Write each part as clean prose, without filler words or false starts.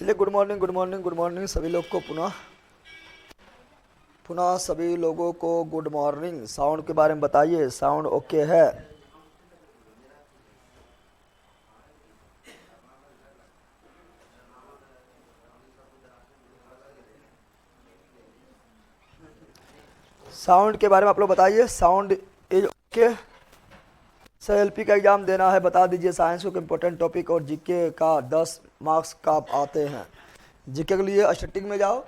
चलिए good morning good morning good morning सभी लोग को पुनः पुनः सभी लोगों को गुड मॉर्निंग। साउंड के बारे में बताइए, साउंड ओके है? साउंड के बारे में आप लोग बताइए, sound is okay? Sir LP का एग्जाम देना है, बता दीजिए साइंस को इम्पोर्टेंट टॉपिक और जीके का 10 मार्क्स का आते हैं। जीके के लिए स्टैटिक में जाओ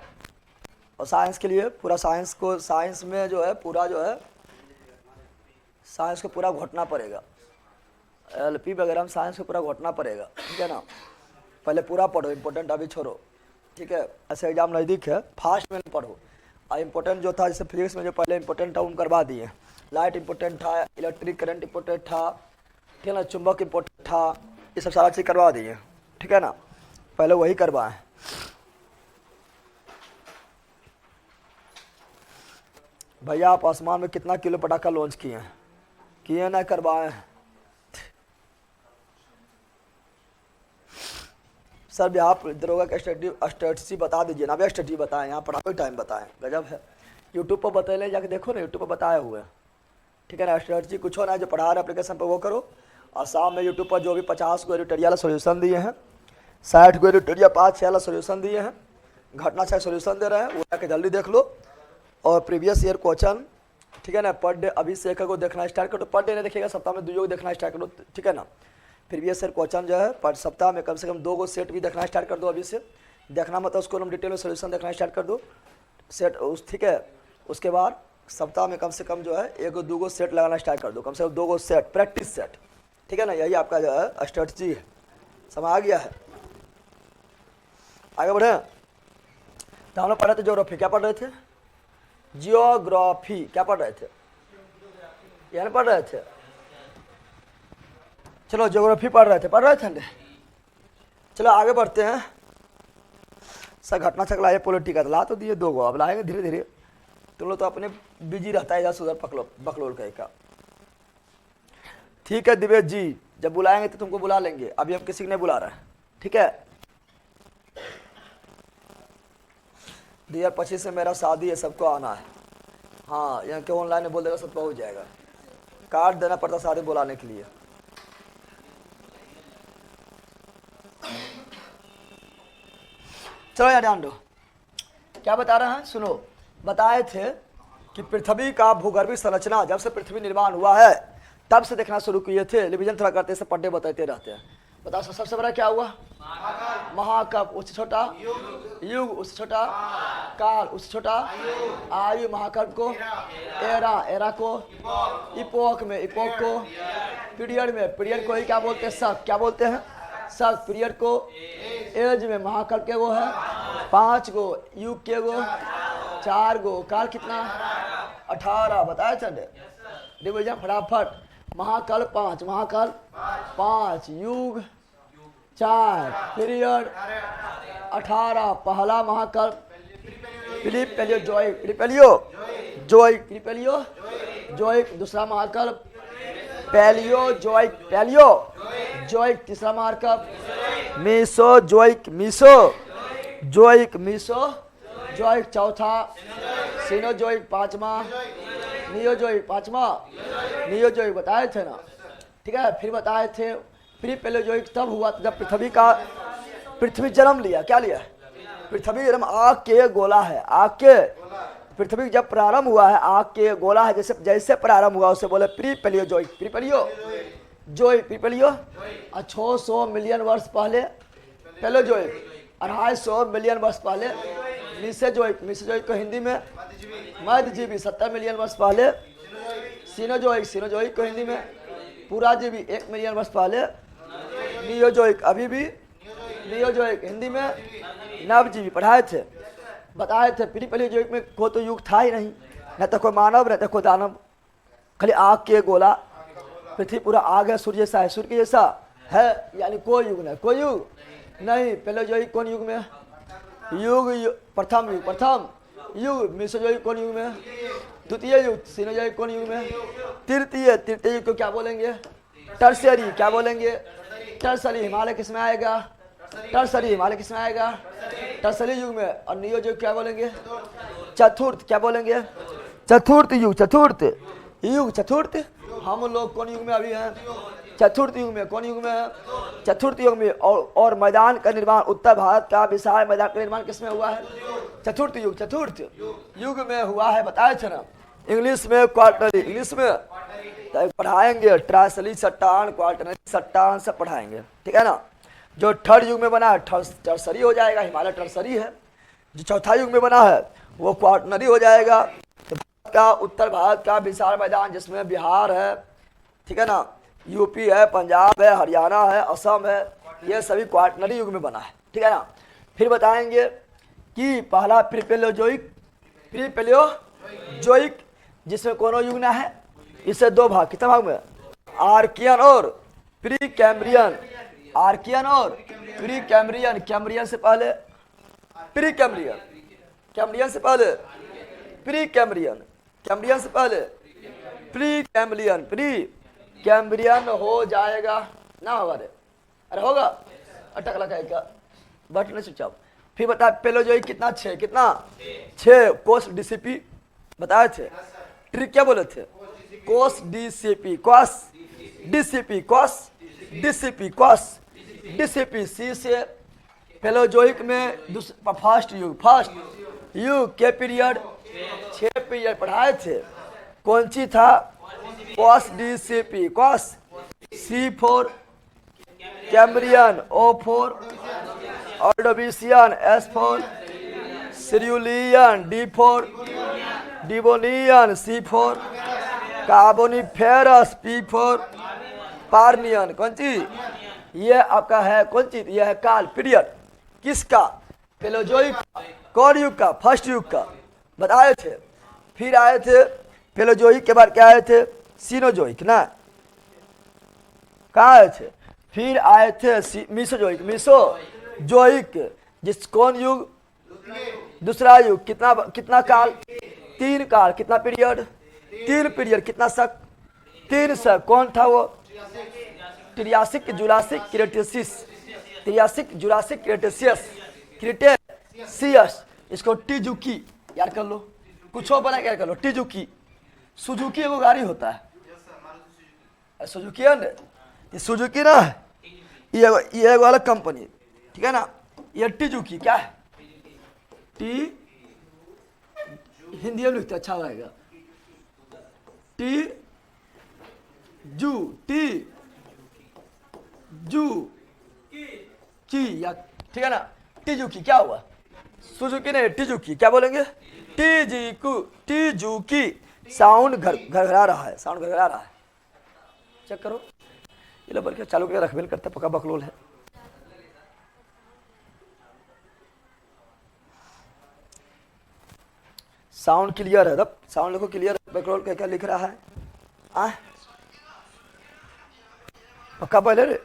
और साइंस के लिए पूरा साइंस को, साइंस में जो है पूरा जो है साइंस को पूरा घोटना पड़ेगा। एलपी वगैरह में साइंस को पूरा घोटना पड़ेगा, ठीक है ना। पहले पूरा पढ़ो, इम्पोर्टेंट अभी छोड़ो, ठीक है। ऐसे एग्जाम नज़दीक है, फास्ट में पढ़ो। और इम्पोर्टेंट जो था, जैसे फिजिक्स में जो पहले इम्पोर्टेंट था उन करवा दिए। लाइट इम्पोर्टेंट था, इलेक्ट्रिक करंट इम्पोर्टेंट था, ठीक है ना, चुंबक इम्पोर्टेंट था, ये सब सारा चीज़ करवा दिए, ठीक है ना। पहले वही करवाएं। भैया आप आसमान में कितना किलो पटाखा लॉन्च किए हैं? किए ना करवाएं? सर भी आप दरोगा का स्ट्रेटजी बता दीजिए ना। भैया स्ट्रेटजी बताएं, यहाँ पढ़ाओ टाइम बताएं, गजब है। यूट्यूब पर बतैले जाके देखो ना, यूट्यूब पर बताए हुए हैं, ठीक है ना। स्ट्रेटजी कुछ हो ना, जो पढ़ा रहे एप्लीकेशन पर वो करो। और शाम में यूट्यूब पर जो भी 50 को एडिटोरियल वाला सोल्यूशन दिए हैं, 60 को एडिटोरियल 5-6 वाला सोल्यूशन दिए हैं, घटना से सोल्यूशन दे रहे हैं, वो जाके जल्दी देख लो। और प्रीवियस ईयर क्वेश्चन, ठीक है ना, पर डे अभी से एक को देखना स्टार्ट करो। पर डे नहीं देखिएगा, सप्ताह में 2 को देखना स्टार्ट करो, ठीक है ना। प्रीवियस ईयर क्वेश्चन जो है पर सप्ताह में कम से कम 2 सेट भी देखना स्टार्ट कर दो। अभी से देखना मतलब उसको हम डिटेल में सोल्यूशन देखना स्टार्ट कर दो सेट उस, ठीक है। उसके बाद सप्ताह में कम से कम जो है 1-2 सेट लगाना स्टार्ट कर दो, कम से कम 2 सेट प्रैक्टिस सेट, ठीक है ना। यही आपका जो है स्ट्रेटजी है। समझ आ गया है? आगे बढ़े। तो हम लोग पढ़ रहे थे ज्योग्राफी, क्या पढ़ रहे थे? जियोग्राफी क्या पढ़ रहे थे? यानी पढ़ रहे थे, चलो ज्योग्राफी पढ़ रहे थे। चलो आगे बढ़ते हैं। सर घटना चक्र लाए, पॉलिटिकल ला तो दिए 2 गो, अब लाएंगे धीरे धीरे। तुम लोग तो अपने बिजी रहता है इधर उधर बकलोल का। ठीक है दिवेश जी, जब बुलाएंगे तो तुमको बुला लेंगे, अभी हम किसी को नहीं बुला रहे हैं, ठीक है। 2025 में मेरा शादी है, सबको आना है। हाँ, यहाँ के ऑनलाइन बोल देगा, सबको हो जाएगा। कार्ड देना पड़ता शादी बुलाने के लिए। चलो यार ध्यान दो, क्या बता रहे हैं सुनो। बताए थे कि पृथ्वी का भूगर्भीय संरचना जब से पृथ्वी निर्माण हुआ है तब से देखना शुरू किए थे। रिविजन थोड़ा करते से पढ़ते बताते रहते हैं। बताओ सबसे बड़ा क्या हुआ? महाकल्प। उससे छोटा युग, उससे छोटा काल, उससे छोटा आयु। महाकल्प को एरा को इपोक में, इपोक को पीरियड में, पीरियड को ही क्या बोलते हैं? शक। क्या बोलते हैं? शक। पीरियड को एज में। महाकल्प के वो है 5 गो, युग के गो 4 गो, काल कितना? 18। बताया चले डिवीजन फटाफट। महाकल्प 5, महाकल्प 5, युग 4, पीरियड 18। पहला महाकल्प फिलिपेलियो जोइक। दूसरा महाकल्प पैलियोजोइक। तीसरा महाकल्प मीसोजोइक। चौथा सीनोजोइक। पांचवा नियोजोइक। नियोजोइक बताए थे ना, ठीक है। फिर बताए थे प्री पैलियोजोइक तब हुआ जब पृथ्वी जन्म लिया। क्या लिया? पृथ्वी जन्म। आग के गोला है, आग के पृथ्वी जब प्रारंभ हुआ है, आग के गोला है। जैसे प्रारंभ हुआ उसे बोले pre Palaeozoic. Pre palaeo 600 million वर्ष पहले पैलियोजोइक। 250 मिलियन वर्ष पहले मीसोजोइक को हिंदी में मध्यजीवी। 70 मिलियन वर्ष पहले सीनोजोइक को हिंदी में पुराजीवी। 1 मिलियन वर्ष पहले नियोजोइक। अभी भी नियोजोइक, हिंदी में नवजीवी। पढ़ाए थे, बताए थे। प्री पैलियोजोइक में कोई तो युग था ही नहीं, न तो कोई मानव न तो कोई दानव, खाली आग के गोला। पृथ्वी पूरा आग है, सूर्य जैसा है, सूर्य के जैसा है, यानी कोई युग नहीं, कोई युग नहीं। पैलियोजोइक कौन युग में? प्रथम युग। मीसोजोइक कौन युग में? द्वितीय युग। सीनोजोइक कौन युग में? तृतीय युग को क्या बोलेंगे? टर्शियरी। क्या बोलेंगे? टर्शियरी। हिमालय किसमें आएगा? टर्सरी हिमालय किसमें आएगा? टर्सरी युग में। और नियोज युग क्या बोलेंगे? चतुर्थ। क्या बोलेंगे? चतुर्थ युग। चतुर्थ युग। चतुर्थ हम लोग कौन युग में अभी हैं? चतुर्थ युग में। कौन युग में है? चतुर्थ युग में। और मैदान का निर्माण, उत्तर भारत का विशाल मैदान का निर्माण किसमें हुआ है? चतुर्थ युग। चतुर्थ युग में हुआ है, बताए थे ना। इंग्लिश में क्वार्टरली, इंग्लिश में तो पढ़ाएंगे, ट्राइसली सट्टान, क्वार्टरली सट्टान सब पढ़ाएंगे, ठीक है ना। जो थर्ड युग में बना है टर्सरी हो जाएगा, हिमालय टर्सरी है। जो चौथा युग में बना है वो क्वार्टनरी हो जाएगा। तो भारत का, उत्तर भारत का विशाल मैदान जिसमें बिहार है, ठीक है ना, यूपी है, पंजाब है, हरियाणा है, असम है, ये सभी क्वार्टनरी युग में बना है, ठीक है ना। फिर बताएंगे कि पहला प्रीपेलियोजोइक जिसमें कोनो युग ना है, इससे दो भाग, कितने भाग में? आर्कियन और प्री कैम्ब्रियन। आर्कियन और प्री कैम्ब्रियन। कैम्ब्रियन से पहले प्री कैम्ब्रियन, कैम्ब्रियन से पहले प्री कैम्ब्रियन, कैम्ब्रियन से पहले प्री कैम्ब्रियन। प्री कैम्ब्रियन हो जाएगा ना? होगा रे? अरे होगा, अटक लगा का बट नहीं चुपचाप। फिर बता पेलोजोइक कितना? 6। कितना? 6 कोस डीसीपी बताए थे। ट्रिक क्या बोले थे? कोस डीसीपी, कोस डीसीपी, कोस डीसीपी, कोस डीसीपी। सी से पेलोजोइक में फर्स्ट युग के पीरियड 6 पीरियड पढ़ाए थे। कौन सी था? कोस डीसीपी, कोस C4 Cambrian, O4 Ordovician, S4 सिरुलियन, D4 Devonian, C4 Carboniferous, P4 पार्नियन। कौन सी? ये आपका है कौन सी? यह है काल पीरियड। किसका? पेलोजोइक का। कौन युग का? फर्स्ट युग का बताए थे। फिर आए थे पेलोजोइक के बाद क्या आए थे? सीनोजोइक ना, कहाँ आए थे? फिर आए थे मिसोजोइक। मिसोजोइक जिस कौन युग? दूसरा युग। कितना काल? 3 काल। कितना पीरियड? 3 पीरियड। कितना शक? 3 शक। कौन था वो? Triassic, Jurassic, Cretaceous. Triassic, Jurassic, Cretaceous. इसको टीजुकी याद कर लो, कुछ और बना के याद कर लो। टीजुकी। सुजुकी एगो गाड़ी होता है, सुजुकी है ना, ये सुजुकी ना है, ये एगो अलग कंपनी, ठीक है ना। ये टीजुकी क्या है? टी हिंदी में लिखते अच्छा लगेगा। टी जू की या, ठीक है ना। टीजुकी क्या हुआ? सुजुकी नहीं, टीजुकी। क्या बोलेंगे? टीजुकी। साउंड घरघरा रहा है, साउंड घरघरा रहा है। चेक करो, ये लो बल्कि चालू करके रखबेल करते, पक्का बकलोल है। साउंड क्लियर है? तब साउंड लिखो क्लियर। बकलोल क्या क्या लिख रहा है? पक्का पहले रे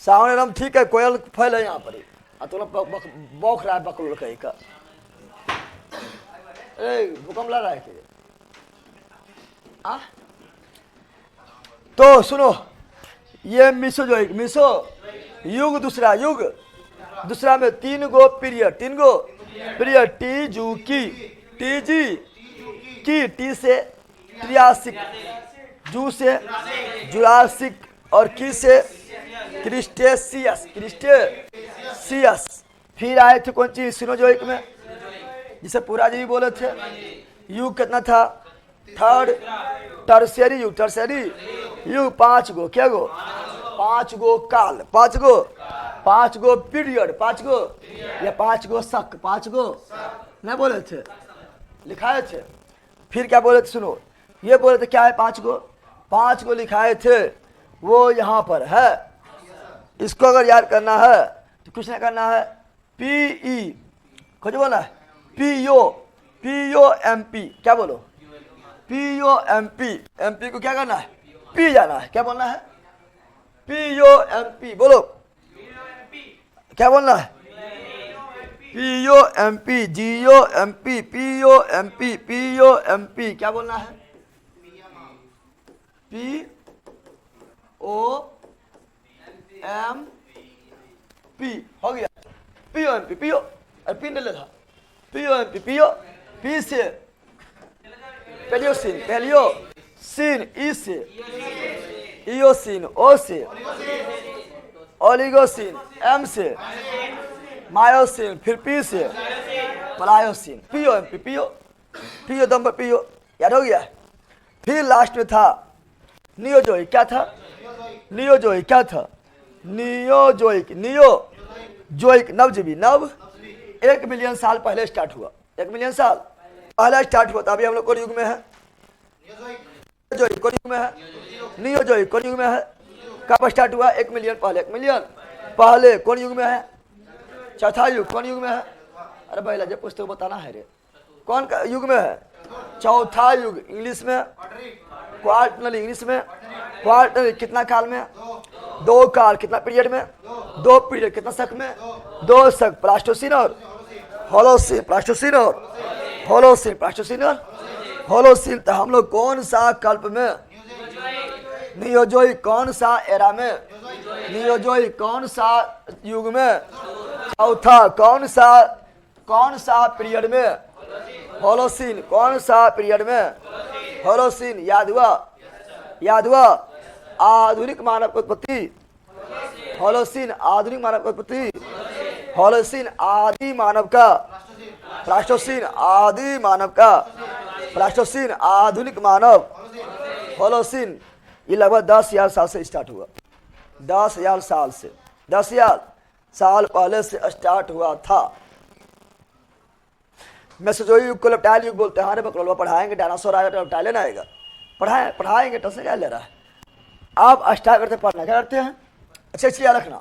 साउंड एकदम ठीक है। कोयल फैल है यहाँ पर, तो बौख रहा है बकलोल कहीं का। भूकंप ला रहा है कि? तो सुनो, ये मिसोजोइक, मिसो युग। दूसरा युग, दूसरा में 3 गो पीरियड, 3 गो पीरियड। टी जू की, टी जी की, टी से ट्रियासिक, जू से जुरासिक और की से क्रिस्टेशियस, क्रिस्टेशियस। फिर आए थे कौन सी? सिनोजोइक में, जिसे पूरा जी बोले थे। युग कितना था? थर्ड टर्शियरी युग। टर्शियरी युग 5 गो। क्या गो? 5 गो काल, 5 गो पीरियड, 5 गो या 5 गो शक, 5 गो नहीं बोले थे, लिखाए थे। फिर क्या बोले थे? सुनो, ये बोले थे क्या है? 5 गो लिखाए थे, वो यहाँ पर है। इसको अगर याद करना है तो कुछ नहीं करना है। PE कुछ बोला है? POMP। क्या बोलो? POMP। MP को क्या करना है? P जाना है। क्या बोलना है? POMP बोलो, क्या बोलना है? POMP, GOMP, POMP। क्या बोलना है? POMP पी हो गया, पियो एम पी पियो, अरे पी नहीं लेता, पियो एम पी पियो, पी से पेलियोसिन, पेलियो सीन ई से, इयोसिन ओ से, ओलिगोसिन एम से, मायोसिन फिर पी से, प्लायोसिन, पियो एम पी पियो, पियो दम पर पियो, याद हो गया। फिर लास्ट में था नियोजोइक, क्या था? नियोजोइक क्या था? नियोजोइक, नियोजोइक नवजीवी, नव 1 मिलियन साल पहले स्टार्ट हुआ, 1 मिलियन साल पहले स्टार्ट हुआ था। अभी हम लोग कौन युग में है? नियोजोइक कौन युग में है? नियोजोइक कौन युग में है? कब स्टार्ट हुआ? 1 मिलियन पहले, 1 मिलियन पहले कौन युग में है? चौथा युग कौन युग में है? अरे भाई लजे पूछते हो, बताना है रे, कौन का युग में है? चौथा युग, इंग्लिश में क्वार्टरनल, इंग्लिश में क्वार्टरनल, कितना काल में? 2 काल, कितना पीरियड में? 2 पीरियड, कितना शक में? 2 शक, प्लास्टोसिन और होलोसिन, प्लास्टोसिन और होलोसिन, प्लास्टोसिन और होलोसिन। तो हम लोग कौन सा कल्प में? नियोजोइक, कौन सा एरा में? नियोजोइक, कौन सा युग में? चौथा, कौन सा पीरियड में? होलोसिन, कौन सा पीरियड में? होलोसिन, याद हुआ। आधुनिक मानव की उत्पत्ति, होलोसिन, आधुनिक मानव की उत्पत्ति, होलोसिन, आदि मानव का, प्लास्टोसिन, आदि मानव का, प्लास्टोसिन, आधुनिक मानव, होलोसिन। ये लगभग 10,000 साल से स्टार्ट हुआ, 10,000 साल से, 10,000 साल पहले से स्टार्ट हुआ था। मेसोजोइक युग को लेप्टाइल युग बोलते हैं। हमारे बकलोलवा पढ़ाएंगे, डायनासोर आएगा तो लेप्टाइल ना आएगा, पढ़ाएंगे तो क्या ले रहा है। आप स्टार्ट करते पढ़ना, क्या करते हैं? अच्छा याद रखना,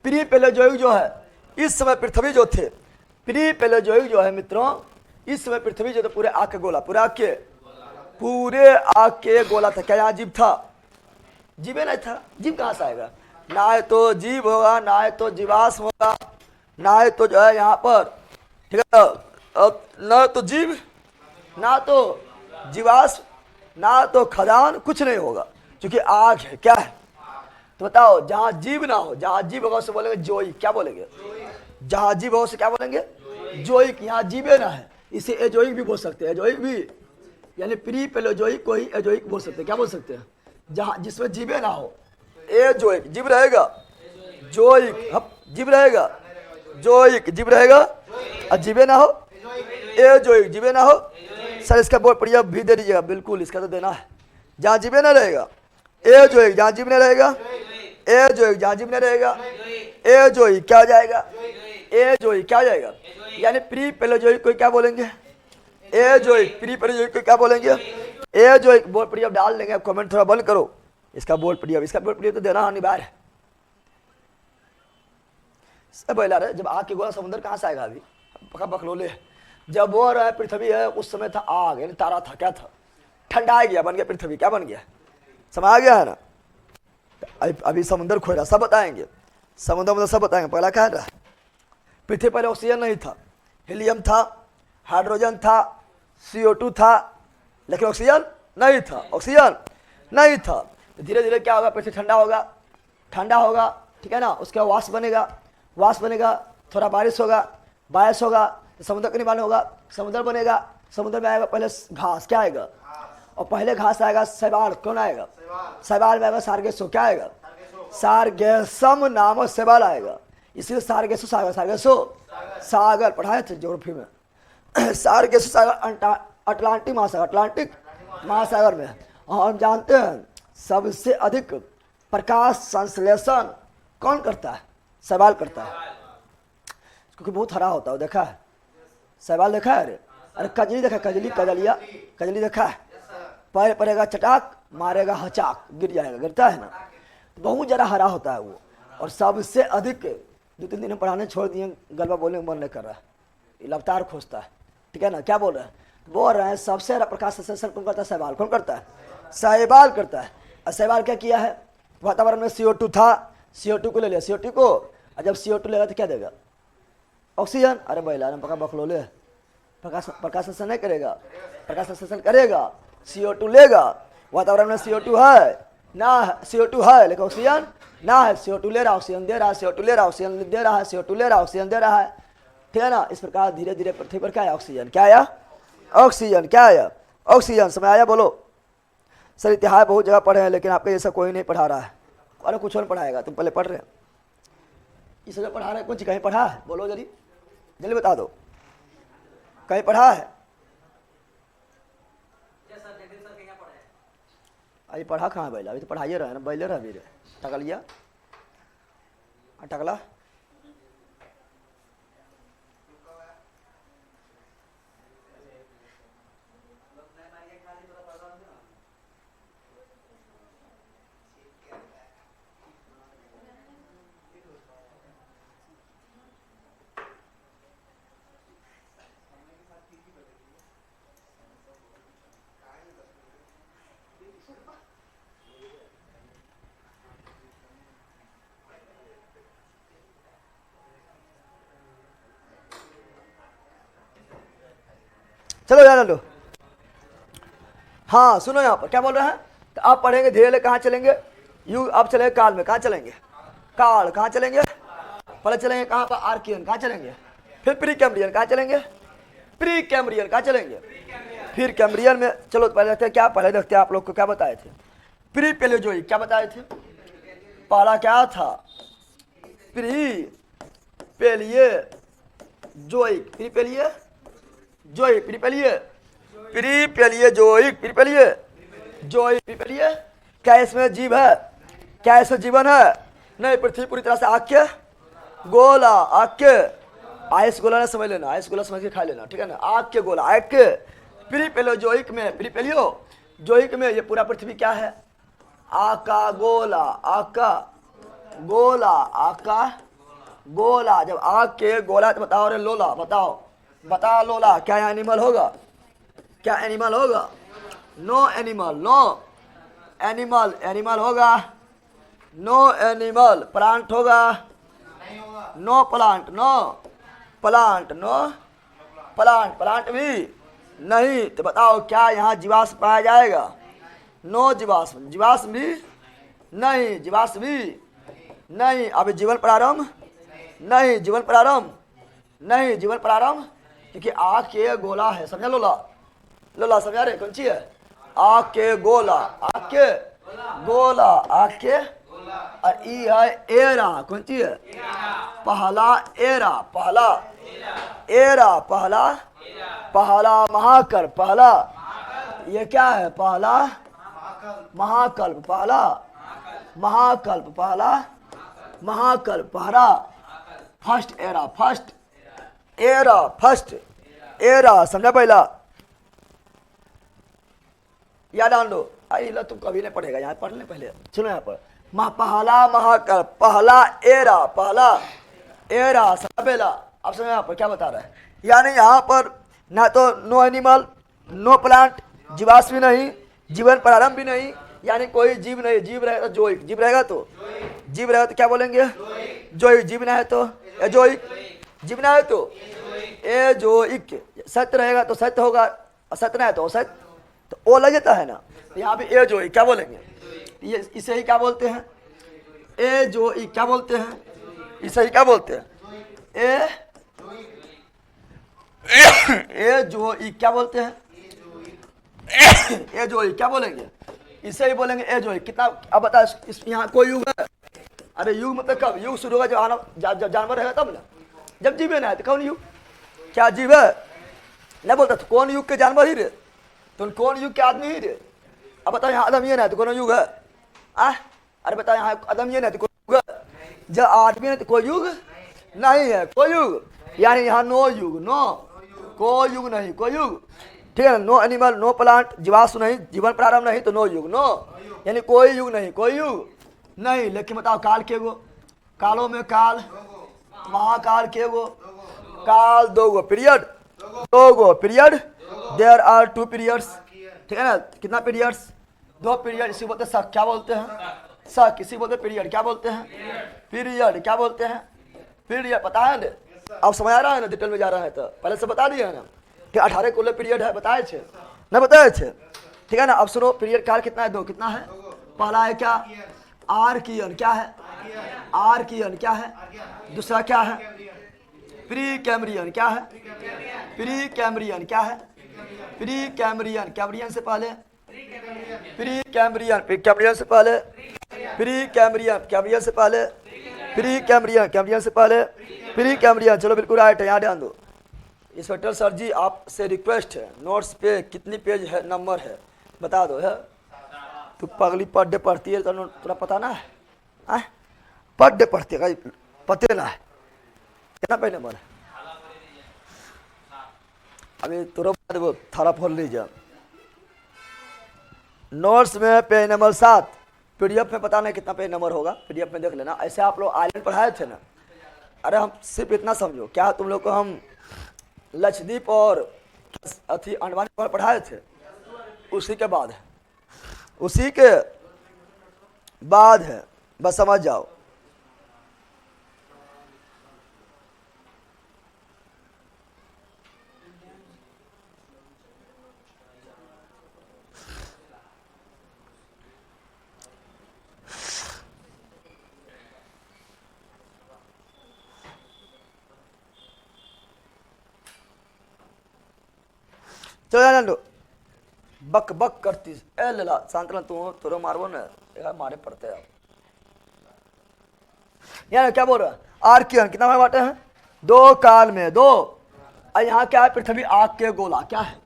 प्री पेलेजोइक जो है, इस समय पृथ्वी जो थे, प्री पेलेजोइक जो है मित्रों, इस समय पृथ्वी जो था पूरे आग के गोला, पूरे आग के गोला था। क्या यहाँ जीव था? जीवे नहीं था, जीव कहाँ से आएगा? ना तो जीव होगा, ना तो जीवाश्म होगा, ना तो जो है यहाँ पर, ठीक है, ना तो जीव, ना तो जीवाश्म, ना तो खदान, कुछ नहीं होगा, क्योंकि आग है। क्या है तो बताओ? जहाँ जीव ना हो, जहाँ जीव होगा उसे बोलेंगे जोइक, क्या बोलेंगे? जहाँ जीव होगा उसे क्या बोलेंगे? जोइक। यहाँ जीवे ना है, इसे एजोइक भी बोल सकते हैं, एजोइक भी, यानी प्री पेलोजोइक को ही एजोइक बोल सकते हैं। क्या बोल सकते हैं? जहाँ जिसमें जीवे ना हो, एजोइक, जीव रहेगा, जोइक जीव रहेगा, जोइक जीव रहेगा, और जीवे ना हो एजोइक, जीवे ना हो। सर इसका बहुत बढ़िया भी दे दीजिएगा, बिल्कुल इसका तो देना है। जहाँ जीवे ना रहेगा एजोइक, जहाँ जीव नहीं रहेगा एजोइक, जहाँ जीव नहीं रहेगा एजोइक, क्या हो जाएगा? एजोइक, क्या हो जाएगा? यानी प्री पेलोजोइक को क्या बोलेंगे? एजोइक, प्री पेलोजोइक को क्या बोलेंगे? एजोइक। बोल पीडीएफ डाल देंगे, कमेंट थोड़ा बंद करो, इसका बोल पीडीएफ, इसका बोल पीडीएफ तो देना अनिवार्य है। सब बोला रहे, जब आग के गोला समुद्र कहाँ से आएगा? अभी पका बकलोले, जब वो रहा पृथ्वी है, उस समय था आग, यानी तारा था, क्या था? ठंडा आ गया, बन गया पृथ्वी, क्या बन गया? समझ आ गया है ना? अभी समुद्र खोया, सब बताएंगे, समुद्र सब बताएंगे। पहला क्या रहा? पृथ्वी पर ऑक्सीजन नहीं था, हीलियम था, हाइड्रोजन था, CO2 था, लेकिन ऑक्सीजन नहीं था, ऑक्सीजन नहीं था। तो धीरे धीरे क्या होगा? पृथ्वी ठंडा होगा, ठीक है ना? उसके बाद वाष्प बनेगा, थोड़ा बारिश होगा, तो समुद्र का निर्माण होगा, समुद्र बनेगा, समुद्र में आएगा पहले घास, क्या आएगा? और पहले घास आएगा शैवाल, कौन आएगा? शैवाल में आएगा सारगेसो, क्या आएगा? सारगेसम नामक शैवाल आएगा, इसलिए सारगेसो सागर पढ़ाए थे ज्योग्राफी में। सारगेसो सागर अटलांटिक महासागर में। और हम जानते हैं सबसे अधिक प्रकाश संश्लेषण कौन करता है? शैवाल करता है, क्योंकि बहुत हरा होता है। देखा है शैवाल? देखा है? अरे कजली देखा, कजली देखा है? पैर पड़ेगा चटाक, मारेगा हचाक, गिर जाएगा, गिरता है ना? बहुत ज़्यादा हरा होता है वो। और सबसे अधिक 2-3 दिन पढ़ाने छोड़ दिए, गलबा बोलने में मन नहीं कर रहा है, लगातार खोजता है, ठीक है ना? क्या बोल रहे हैं सबसे ज़्यादा प्रकाश संश्लेषण कौन करता है? शैवाल। कौन करता है? शैवाल करता है। और शैवाल क्या किया है? वातावरण में CO2 था, CO2 को ले लिया, CO2 को, और जब CO2 लेगा तो क्या देगा? ऑक्सीजन। अरे बैला पका बकलोले, प्रकाश संश्लेषण नहीं करेगा, प्रकाश संश्लेषण करेगा, CO2 लेगा, वातावरण में CO2 है, ना CO2 है लेकिन ऑक्सीजन ना है। CO2 ले रहा है, ऑक्सीजन दे रहा है, CO2 ले रहा है, ऑक्सीजन दे रहा है, CO2 ले रहा है, ऑक्सीजन दे रहा है। ठीक है ना। इस प्रकार धीरे धीरे पृथ्वी पर क्या है? ऑक्सीजन। क्या आया? ऑक्सीजन। क्या आया? ऑक्सीजन। समय आया? बोलो। सर इतिहास बहुत जगह पढ़े हैं लेकिन आपके जैसा कोई नहीं पढ़ा रहा है। अरे कुछ और पढ़ाएगा, तुम पहले पढ़ रहे हैं इस जगह पढ़ा रहे हैं। कुछ कहीं पढ़ा है? बोलो जल्दी जल्दी बता दो, कहीं पढ़ा है? अभी पढ़ा कहाँ है बैला? अभी तो पढ़ाइए रहे ना, बैले रह भी रहे। टकलिया टकला चलो यार लो। हाँ सुनो, यहाँ पर क्या बोल रहे हैं? तो आप पढ़ेंगे धीरे कहाँ चलेंगे? युग। आप चलेंगे काल में। कहाँ चलेंगे? काल। कहाँ चलेंगे? पहले चलेंगे कहाँ पर? आर्कियन। कहाँ चलेंगे? फिर प्री कैम्ब्रियन। कहाँ चलेंगे? Pre Cambrian. कहाँ चलेंगे? फिर कैम्ब्रियन में। चलो पहले देखते हैं क्या, पहले देखते हैं आप लोग को क्या बताए थे। प्री पेलेजोइक क्या बताए थे? पहला क्या था? Pre Palaeozoic. Pre Palaeozoic. Pre palaeo pre Palaeozoic. Pre Palaeozoic. Pre palaeo. क्या इसमें जीव है? क्या इसमें जीवन है? नहीं। पृथ्वी पूरी तरह से आग के गोला। आग के आइस गोला ना समझ लेना, आइस गोला समझ के खा लेना। ठीक है ना। आग के गोला। आग के प्री पेलियो जोइक में, प्री पेलियो जोइक में ये पूरा पृथ्वी क्या है? आग का गोला। आग का गोला। आग का गोला। जब आग के गोला तो बताओ रे लोला, बताओ बता लोला, क्या एनिमल होगा? क्या एनिमल होगा? No animal. No animal. Animal होगा? No animal. प्लांट होगा? No plant. No plant. No plant. Plant भी नहीं। तो बताओ क्या यहाँ जीवाश्म पाया जाएगा? नो जीवाश्म। जीवाश्म भी नहीं। जीवाश्म भी नहीं। अब जीवन प्रारंभ नहीं। जीवन प्रारंभ नहीं। जीवन प्रारंभ क्योंकि आग के गोला है। समझा लोला? लोला समझा रे? कौन सी है? आग के गोला। आग के गोला। आग के ई है एरा। कौन सी है? पहला एरा। पहला एरा। पहला पहला महाकल्प। पहला ये क्या है? पहला महाकल्प। पहला महाकल्प। पहला महाकल्प। पहला first era. First era. First era. समझा? पहला याद आन लो। आई लो, तुम कभी नहीं पढ़ेगा, यहाँ पढ़ ले पहले। सुनो यहाँ पर पहला महाकल्प। पहला एरा। पहला एरा। समझा? पहला। अब समझो यहाँ पर क्या बता रहा है। यानी यहाँ पर ना तो नो एनिमल, नो प्लांट, जीवाश्म भी नहीं, जीवन प्रारंभ भी नहीं, यानी कोई जीव नहीं। जीव रहेगा तो जोइक। जीव रहेगा तो जीव रहेगा तो क्या बोलेंगे? जोइक। जीव ना है तो एजोइक। जीव ना है तो एजोइक। सत्य रहेगा तो सत्य होगा, असत्य ना है तो असत्य। तो ओ लग जाता है ना। यहाँ पे एजोइक क्या बोलेंगे? ये इसे ही क्या बोलते हैं? एजोइक। क्या बोलते हैं? इसे ही क्या बोलते हैं? एजोइक। क्या बोलते हैं? एजोइक। क्या बोलेंगे? इसे ही बोलेंगे एजोइक। कितना? अब बता, इस यहाँ कोई युग है? अरे युग मतलब कब? युग शुरू होगा जब जानवर रहेगा तब ना। जब जीव ना है तो कौन युग? क्या जीव है? नहीं बोलता तो कौन युग के जानवर ही रे? तो कौन युग के आदमी ही रे? अब बताओ यहाँ आदम ये ना है तो कौन युग है? अरे बताओ यहाँ आदम ये ना तो कोई युग है? जब आदमी है तो कोई युग नहीं है। कोई युग यानी यहाँ नो युग। नो कोई युग नहीं। कोई युग। ठीक है। नो एनिमल, नो प्लांट, जीवाश्म नहीं, जीवन प्रारंभ नहीं, तो नो युग। नो यानी कोई युग नहीं। कोई युग नहीं। लेकिन बताओ काल के गो? कालों में काल, महाकाल के गो? काल दो गो पीरियड। दो गो पीरियड। There are 2 periods. ठीक है ना। कितना पीरियड्स? 2 पीरियड। इसी बोलते हैं क्या बोलते हैं? सक। इसी बोलते पीरियड। क्या बोलते हैं? पीरियड। क्या बोलते हैं? पीरियड। पता है ना? अब समझ आ रहा है ना? डिटेल में जा रहा है तो पहले से बता दिया है ना कि 18 कुल पीरियड है। बताए थे ना? बताए थे। ठीक है ना। अब सुनो, पीरियड काल कितना है? 2। कितना है? पहला है क्या, आर्कियन, क्या है आर्कियन, क्या है दूसरा, क्या है प्री कैम्ब्रियन, क्या है प्री कैम्ब्रियन, क्या है प्री कैम्ब्रियन, कैम्ब्रियन से पहले प्री कैम्ब्रियन, कैम्ब्रियन से पहले प्री कैम्ब्रियन, कैम्ब्रियन से पहले प्री कैम्ब्रियन, कैम्ब्रियन से पहले प्री कैम्ब्रियन। चलो बिल्कुल राइट है, यहाँ ध्यान दो। इंस्पेक्टर सर जी आपसे रिक्वेस्ट है, नोट्स पे कितनी पेज है, नंबर है बता दो। है तू पगली पर डे पढ़ती है, तुरा पता ना है, पर डे पढ़ती है, पते ना है कितना पेज नंबर है। अभी तुरा वो थारा फोल लीजिए। नोट्स में पेज नंबर 7, पीडीएफ में पता नहीं कितना पेज नंबर होगा, पीडीएफ में देख लेना। ऐसे आप लोग आइलैंड पढ़ाए थे ना, अरे हम सिर्फ इतना समझो, क्या तुम लोग को हम लक्षद्वीप और अथी अंडमान पर पढ़ाए थे, उसी के बाद है, उसी के बाद है, बस समझ जाओ। चलो जान लो, बक बक करती ए लला शांतला तू तोरो मारबो ना यार, मारे पड़ते हैं यार। क्या बोल रहा है, आर्कियन कितना में बांटे हैं, 2 काल में 2। और यहाँ क्या है, पृथ्वी आग के गोला, क्या है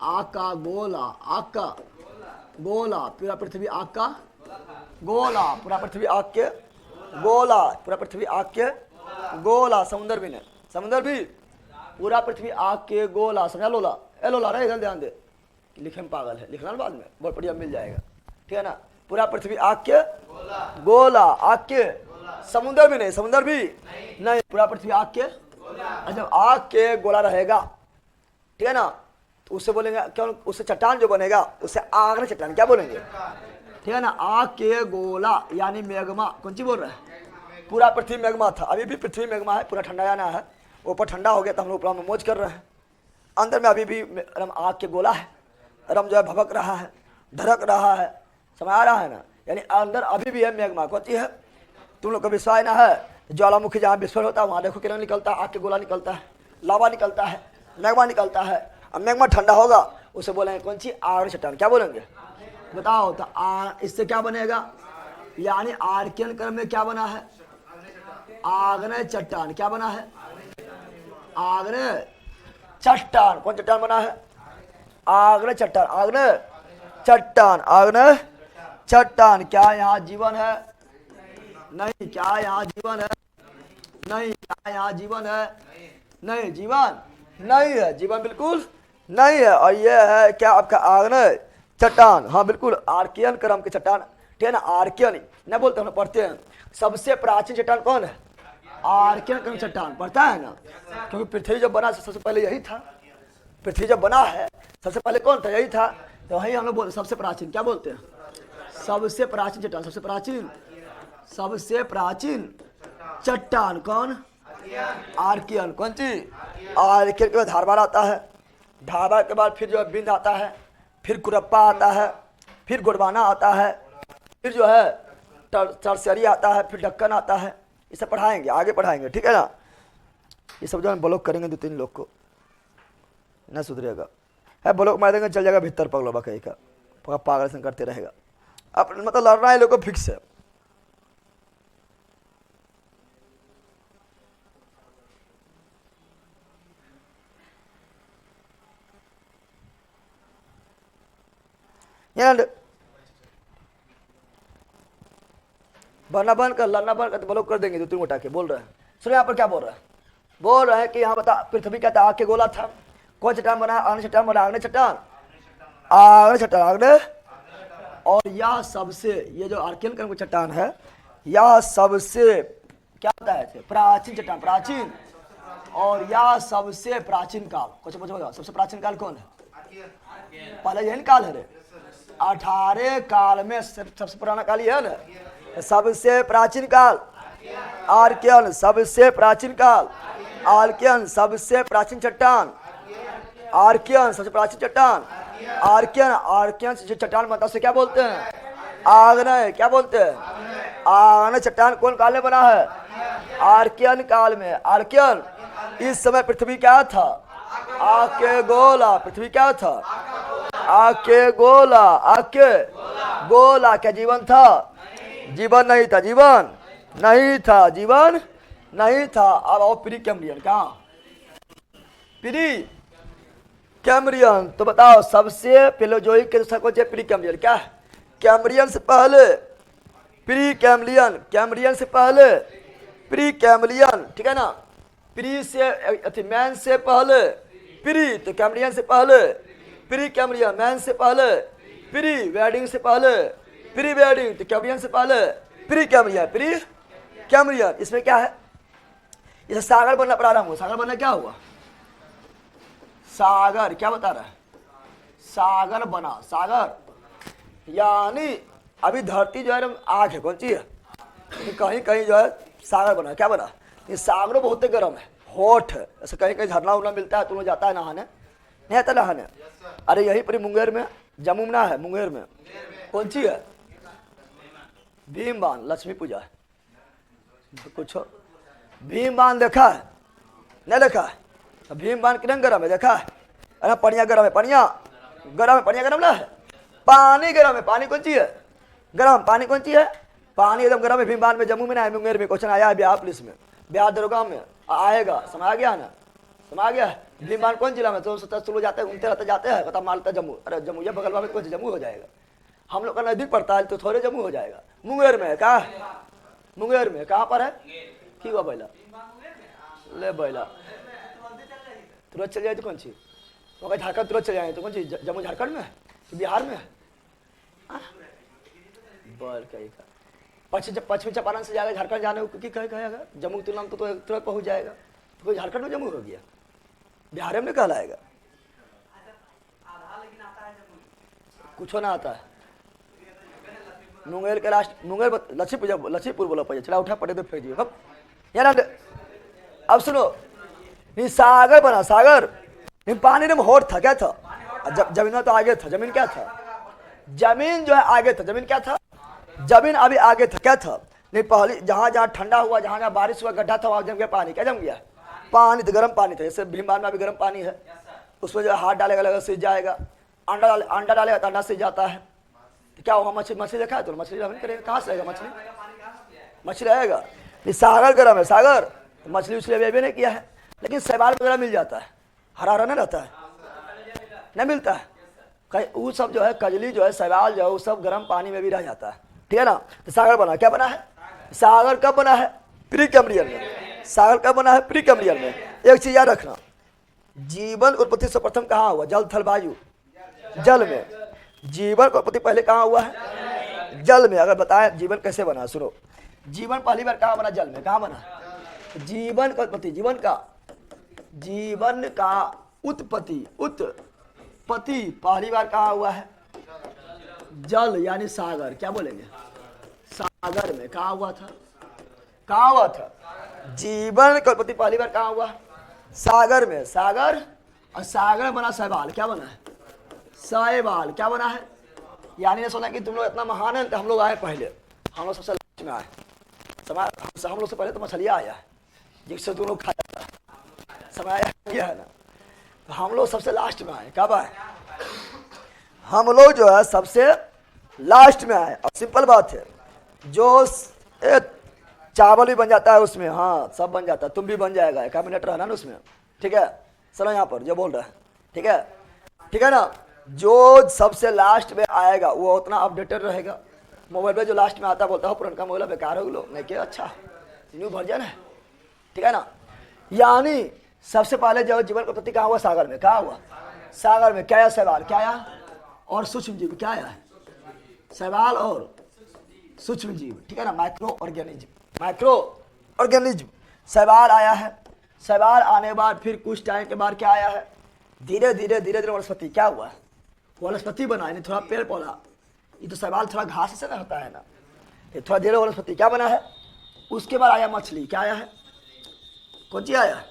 आग का गोला, आग का गोला, पूरा पृथ्वी आग का गोला, पूरा पृथ्वी आग के गोला, पूरा पृथ्वी आग के गोला। समुद्र भी नहीं, समुद्र भी पूरा पृथ्वी आग के गोला, समझा लोला, ए लोला रहे, इधर ध्यान दे, लिखे में पागल है, लिखना बाद में बहुत बढ़िया मिल जाएगा, ठीक है ना। पूरा पृथ्वी आग के गोला, आग के, समुद्र भी नहीं, समुद्र भी नहीं, पूरा पृथ्वी आग के। जब आग के गोला रहेगा, ठीक है ना, तो उससे बोलेंगे क्यों, उससे चट्टान जो बनेगा उससे आग ने चट्टान, क्या बोलेंगे, ठीक है ना। आग के गोला यानी मैग्मा, कौन सी बोल रहा है, पूरा पृथ्वी मैग्मा था, अभी भी पृथ्वी मैग्मा है, पूरा ठंडा जाना है, ऊपर ठंडा हो गया तो हम लोग ऊपर में मौज कर रहे हैं, अंदर में अभी भी रम आग के गोला है, रम जो है भभक रहा है, ढरक रहा है, समझ आ रहा है ना, यानी अंदर अभी भी है मैग्मा। कौन सी है, तुम लोग का विश्वास ना है, ज्वालामुखी जहाँ विस्फोट होता है वहाँ देखो किरण निकलता है, आग के गोला निकलता है, लावा निकलता है, मैग्मा निकलता है। अब मैग्मा ठंडा होगा उसे बोलेंगे कौन सी, आग चट्टान, क्या बोलेंगे बताओ। तो इससे क्या बनेगा, यानी आर्कियन क्रम में क्या बना है, आग्नेय चट्टान, क्या बना है आग्नेय चट्टान। कौन चट्टान बना है, आग्नेय चट्टान, आग्नेय चट्टान, आग्नेय चट्टान। क्या यहाँ जीवन है, नहीं। क्या यहाँ जीवन है, नहीं। क्या यहाँ जीवन है, नहीं, जीवन नहीं है, जीवन बिल्कुल नहीं है। और ये है क्या आपका आग्नेय चट्टान, हाँ बिल्कुल आर्कियन क्रम की चट्टान, ठीक है ना। आर्कियन न बोलते हम पढ़ते हैं, सबसे प्राचीन चट्टान कौन है, आर्कियन क्रम चट्टान, पढ़ता है ना, क्योंकि पृथ्वी जब बना सबसे पहले यही था, पृथ्वी जब बना है सबसे पहले कौन था, यही था, तो वही हम लोग बोलते सबसे प्राचीन, क्या बोलते हैं, सबसे प्राचीन चट्टान, सबसे प्राचीन, सबसे प्राचीन चट्टान कौन, आर्कियन। कौन सी, आर्कियन के बाद धारवाड़ आता है, धारवाड़ के बाद फिर जो है बिंद आता है, फिर कुरप्पा आता है, फिर गोंडवाना आता है, फिर जो है टर्सरी आता है, फिर ढक्कन आता है। इसे पढ़ाएंगे, आगे पढ़ाएंगे, ठीक है ना। ये सब जो हम ब्लॉक करेंगे 2-3 लोग को, ना सुधरेगा, है ब्लॉक मार देंगे चल जाएगा भीतर, पगलोबा कहीं का पागल से करते रहेगा। अब मतलब लड़ना है लोग को फिक्स है। भरना बंद कर, लड़ना बंद कर, तो ब्लॉक कर देंगे 2-3 उठा के। बोल रहे हैं, सुनो यहाँ पर क्या बोल रहा है, बोल रहे हैं कि यहाँ बता पृथ्वी क्या था, आग के गोला था, कौन चट्टान बना, आग्नेय चट्टान बना, आग्नेय चट्टान, आग्नेय चट्टान, आग्नेय। और यह सबसे, ये जो आर्कियन क्रम की चट्टान है, यह सबसे क्या होता है, प्राचीन चट्टान, प्राचीन। और यह सबसे प्राचीन काल, कुछ पूछो सबसे प्राचीन काल कौन है, पहले यही काल है रे, 18 काल में सबसे पुराना काल ही है ना, सबसे प्राचीन काल आर्कियन, सबसे प्राचीन काल आर्कियन, सबसे प्राचीन चट्टान आर्कियन, सबसे प्राचीन चट्टान आर्कियन, आर्कियन जो चट्टान बनता है उसे क्या बोलते हैं? आग्नेय। क्या बोलते हैं? आग्नेय चट्टान कौन काल में बना है? आर्कियन काल में। आर्कियन इस समय पृथ्वी क्या था? आके गोला। पृथ्वी क्या था? आके गोला। आके गोला। क्या जीवन था? जीवन नहीं था। जीवन नहीं था। जीवन नहीं था। अब आओ प्री कैम्ब्रियन। कहाँ? Pre Cambrian. तो बताओ सबसे पेलोजोइक के दूसरा कौन सा? Pre Cambrian. क्या है? कैम्ब्रियन से पहले प्री कैम्ब्रियन। कैम्ब्रियन से पहले प्री कैम्ब्रियन। ठीक है ना? प्री से मैन से पहले प्री, तो कैम्ब्रियन से पहले प्री कैम्ब्रियन। मैन से पहले प्री वेडिंग से पहले प्री वेडिंग, तो कैम्ब्रियन से पहले प्री कैम्ब्रियन। Pre Cambrian. इसमें क्या है? इसे सागर बनना प्रारंभ हुआ। सागर बनना क्या हुआ? सागर। क्या बता रहा है? सागर बना। सागर यानी अभी धरती जो है आग है, कौन सी है? कहीं कहीं जो है सागर बना। क्या बना? ये सागरों बहुत गर्म है, हॉट है। ऐसे कहीं कहीं झरना उरना मिलता है, तुम लोग जाता है नहाने? नहीं आता नहाने? अरे यहीं पर मुंगेर में जमुना है। मुंगेर में कौन सी है? भीम बांध। लक्ष्मी पूजा है कुछ। भीम बांध देखा है? नहीं देखा है? भीम बांध कितना गर्म है देखा है? अरे पनिया गर्म है। पनिया गर्म है। पनिया गर्म ना है? पानी गर्म है। पानी कौन सी है? गर्म। पानी कौन सी है? पानी एकदम गर्म है। भीम बांध में जम्मू में ना है, मुंगेर में। क्वेश्चन आया है बिहार पुलिस में, बिहार दरोगा में आएगा। समझ गया ना? समझ गया? भीम बांध कौन जिला में? तो लोग जाते हैं, घूमते रहते जाते हैं, पता मालता जम्मू। अरे जम्मू ये बगल में कौन सा जम्मू हो जाएगा? हम लोग का नजदीक पड़ता है तो थोड़े जम्मू हो जाएगा। मुंगेर में है। कहाँ? मुंगेर में। कहाँ पर है? की हुआ बैला? ले बैला तुरंत चल जाए तो कौन सी? तो झारखंड तुरंत चले जाए तो कौन सी? जम्मू झारखंड में है कि बिहार में है? बल कहीं का पश्चिम चंपारण से जाएगा झारखंड जाने को कि कहेगा जम्मू तुलना में तो तुरंत पहुंच जाएगा। तो कोई झारखंड में जम्मू हो गया, बिहार में कहलाएगा। कुछ ना आता है। मुंगेर के लास्ट मुंगेर लक्ष्मीपुर बोला पड़े। चला उठा पड़े तो फेंक दिए अब यार। अब सुनो, सागर बना। सागर पानी में होट था। क्या था? जमीन में तो आगे था। जमीन क्या था? जमीन जो है आगे था। जमीन क्या था? जमीन अभी आगे था। क्या था? नहीं पहले जहां जहां ठंडा हुआ, जहां जहां बारिश हुआ, गड्ढा था, वहां जम गया पानी। क्या जम गया? पानी। तो गर्म पानी था। जैसे भीमबान में अभी गर्म पानी है, उसमें जो हाथ डालेगा लगा सीज जाएगा। अंडा डालेगा तो अंडा सीज जाता है। तो क्या होगा? मछली देखा है तो मछली करेगा। कहाँ से रहेगा मछली? मछली रहेगा। सागर गर्म है। सागर तो मछली उछली अभी नहीं किया है, लेकिन शैवाल वगैरह मिल जाता है। हरा हरा नहीं रहता है? नहीं मिलता है कहीं। वो सब जो है कजली जो है शैवाल जो है वो सब गर्म पानी में भी रह जाता है। ठीक है ना? तो सागर बना। क्या बना है? सागर कब बना है? प्री कैम्ब्रियन में। सागर कब बना है? प्री कैम्ब्रियन में। एक चीज याद रखना, जीवन उत्पत्ति सर्वप्रथम कहाँ हुआ? जल थल वायु। जल में। जीवन का उत्पत्ति पहले कहाँ हुआ है? जल में। अगर बताए जीवन कैसे बना, सुनो। जीवन पहली बार कहाँ बना? जल में। कहाँ बना? जीवन का उत्पत्ति, जीवन का उत्पत्ति पहली बार कहाँ हुआ है? जल यानी सागर। क्या बोलेंगे? सागर में। कहाँ हुआ था? कहाँ हुआ था? जीवन का उत्पत्ति पहली बार कहाँ हुआ? सागर में। सागर और सागर बना शैवाल। क्या बना है? शैवाल। क्या बना है? यानी ने सोचा कि तुम लोग इतना महान है तो हम लोग आए पहले। हम लोग सबसे लास्ट में आए। हम लोग से पहले तो मछलियाँ आया है जिससे तुम लोग खा जाता है। समय किया है ना? तो हम लोग सबसे लास्ट में आए। कब आए? हम लोग जो है सबसे लास्ट में आए। और सिंपल बात है, जो चावल भी बन जाता है उसमें। हाँ सब बन जाता है। तुम भी बन जाएगा। 1 मिनट रहना ना उसमें। ठीक है? चलो यहाँ पर जो बोल रहा है। ठीक है? ठीक है ना? जो सबसे लास्ट में आएगा वो उतना अपडेटेड रहेगा। मोबाइल पे जो लास्ट में आता बोलता है पुराना मोबाइल बेकार हो लोग नहीं क्या? अच्छा न्यू वर्जन है। ठीक है ना? यानी सबसे पहले जो जीवन का उत्पत्ति कहाँ हुआ? सागर में। कहाँ हुआ? सागर में। क्या है? शैवाल। क्या है? और सूक्ष्म जीव। क्या है? शैवाल और सूक्ष्म जीव। ठीक है ना? Micro organism. शैवाल आया है। शैवाल आने के बाद फिर कुछ टाइम के बाद क्या आया है? धीरे धीरे वनस्पति। क्या हुआ? वनस्पति बना। यानी थोड़ा पेड़ पौधा। ये तो शैवाल थोड़ा घास से ना होता है ना, ये थोड़ा धीरे वनस्पति। क्या बना है? उसके बाद आया मछली। क्या आया है? कौन सी आया है?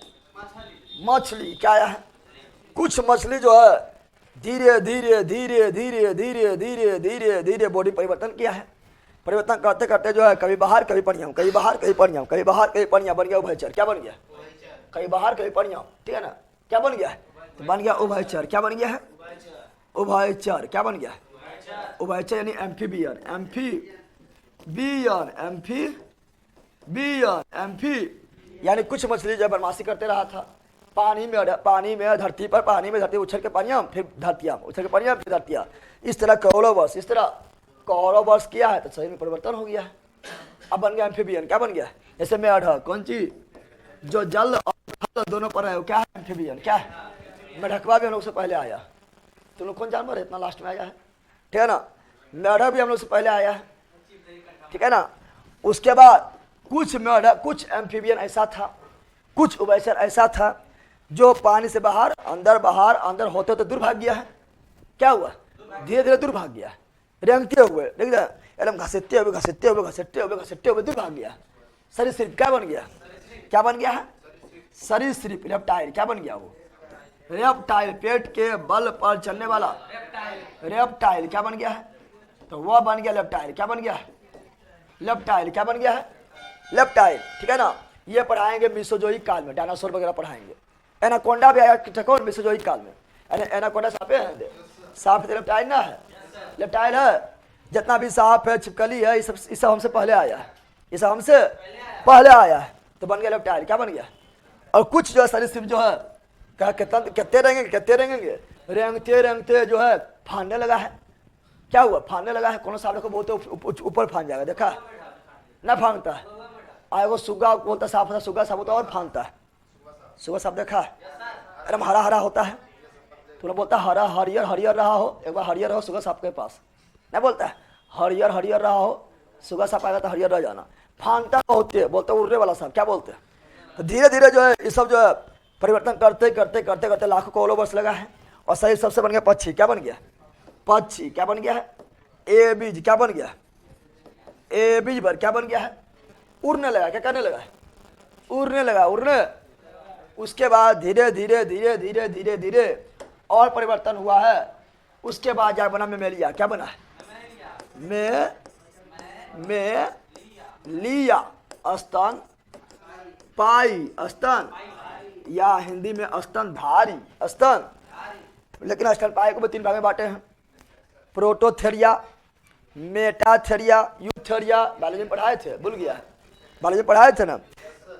मछली। क्या आया है? कुछ मछली जो है धीरे धीरे धीरे धीरे धीरे धीरे धीरे धीरे बॉडी परिवर्तन किया है। परिवर्तन करते करते जो है कभी बाहर कभी पढ़िया, कभी बाहर कभी पढ़िया, कभी बाहर कभी पढ़िया, बन गया उभयचर। क्या बन गया? कभी बाहर कभी पढ़िया, ठीक है ना। क्या बन गया है? तो बन गया उभयचर। क्या बन गया है? उभयचर। क्या बन गया? उभयचर यानी एम्फीबियन, एम्फीबियन, एम्फीबियन, एम्फी यानी कुछ मछली जो बदमाशी करते रहा था पानी में धरती पर, पानी में धरती उछल के पानिया, फिर धरतिया, उछल के पानिया, फिर धरतिया, इस तरह करोड़ों वर्ष, इस तरह करोड़ों वर्ष किया है तो शरीर में परिवर्तन हो गया है। अब बन गया एम्फीबियन। क्या बन गया? जैसे मेढक, कौन चीज जो जल और थल दोनों पर है वो क्या है? एम्फीबियन। क्या है? मेढकवा भी हम लोग से पहले आया। तुम लोग कौन जानवर है इतना लास्ट में आया है? ठीक है ना। मेढक भी हम लोग से पहले आया है, ठीक है ना। उसके बाद कुछ मेढक, कुछ एम्फीबियन ऐसा था, कुछ उभयचर ऐसा था जो पानी से बाहर अंदर होते होते दूर भाग गया है। क्या हुआ? धीरे धीरे दूर भाग गया, रेंगते हुए, देख एकदम घसीटते हुए घसीटते हुए घसीटते हुए घसीटते हुए दूर भाग गया। सरीसृप क्या बन गया? क्या बन गया है? सरीसृप, रेप्टाइल। क्या बन गया वो? रेप्टाइल, पेट के बल पर चलने वाला रेप्टाइल। क्या बन गया है? तो वह बन गया लेप्टाइल। क्या बन गया है? लेप्टाइल। क्या बन गया है? लेप्टाइल, ठीक है ना। ये पढ़ाएंगे मिसोजोइक काल में, डायनासोर वगैरह पढ़ाएंगे। एनाकोंडा भी आया ठकोर मिसोजोइक काल में। एनाकोंडा सांप है, सांप लेप्टाइल ना है, लेप्टाइल है। जितना भी सांप है, छिपकली है, ये सब हमसे पहले आया है, ये सब हमसे पहले आया है, तो बन गया लेप्टाइल। क्या बन गया? और कुछ जो है सरीसृप जो है कहते रहेंगे, रेंगते रेंगते जो है फांदने लगा है। क्या हुआ? फांदने लगा है। कौन सांप देखो बहुत ऊपर फांद जाएगा, देखा ना, फांदता है। आएगो सुग्गा बोलता सांप होता, सुग्गा सांप होता और फांदता है। सुबह सांप देखा है? एकदम हरा हरा होता है। तूने बोलता हरा हरियर हरियर रहा हो, एक बार हरियर रहो सुबह सांप के पास, नहीं बोलता है हरियर हरियर रहा हो, सुबह सांप आएगा तो हरियर रह जाना। फांदता होते बोलते उड़ने वाला सांप। क्या बोलते हैं? तो धीरे धीरे जो है ये सब जो है परिवर्तन करते करते करते करते लाखों करोड़ों वर्ष लगा है। और सही सबसे बन गया पक्षी। क्या बन गया? पक्षी। क्या बन गया है? ए बीज। क्या बन गया? ए बीज पर क्या बन गया है? उड़ने लगा। क्या करने लगा है? उड़ने लगा, उड़ने। उसके बाद धीरे धीरे धीरे धीरे धीरे धीरे और परिवर्तन हुआ है। उसके बाद क्या बना? मेमेलिया। क्या बना है? में लिया, स्तन पाई, स्तन या हिंदी में स्तनधारी, स्तन। लेकिन स्तन पाई को भी तीन भाग में बांटे हैं, प्रोटोथेरिया, मेटाथेरिया, यूथेरिया। बायोलॉजी में पढ़ाए थे, भूल गया है, बायोलॉजी में पढ़ाए थे ना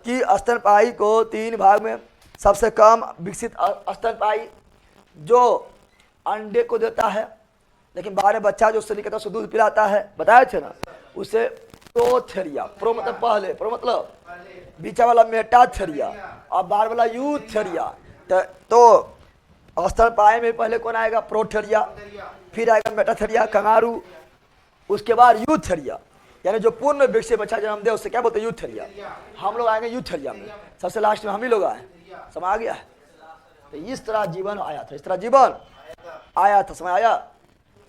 कि स्तनपाई को तीन भाग में, सबसे कम विकसित स्तनपाई जो अंडे को देता है, लेकिन बाद में बच्चा जो उससे निकलता है उसको दूध पिलाता है, बताए थे ना, उसे प्रोथेरिया, प्रो मतलब पहले, प्रो मतलब बीचा वाला मेटाथेरिया और बाहर वाला यूथेरिया। तो स्तनपाई में पहले कौन आएगा? प्रोथेरिया, फिर आएगा मेटाथेरिया, कंगारू, उसके बाद यूथेरिया, यानी जो पूर्ण विकसित बच्चा जन्म दे उससे क्या बोलते हैं? यूथेरिया। हम लोग आएंगे यूथेरिया में, सबसे लास्ट में हम ही लोग आए। समझ आ गया? तो इस तरह जीवन आया था, इस तरह जीवन आया था, समय आया,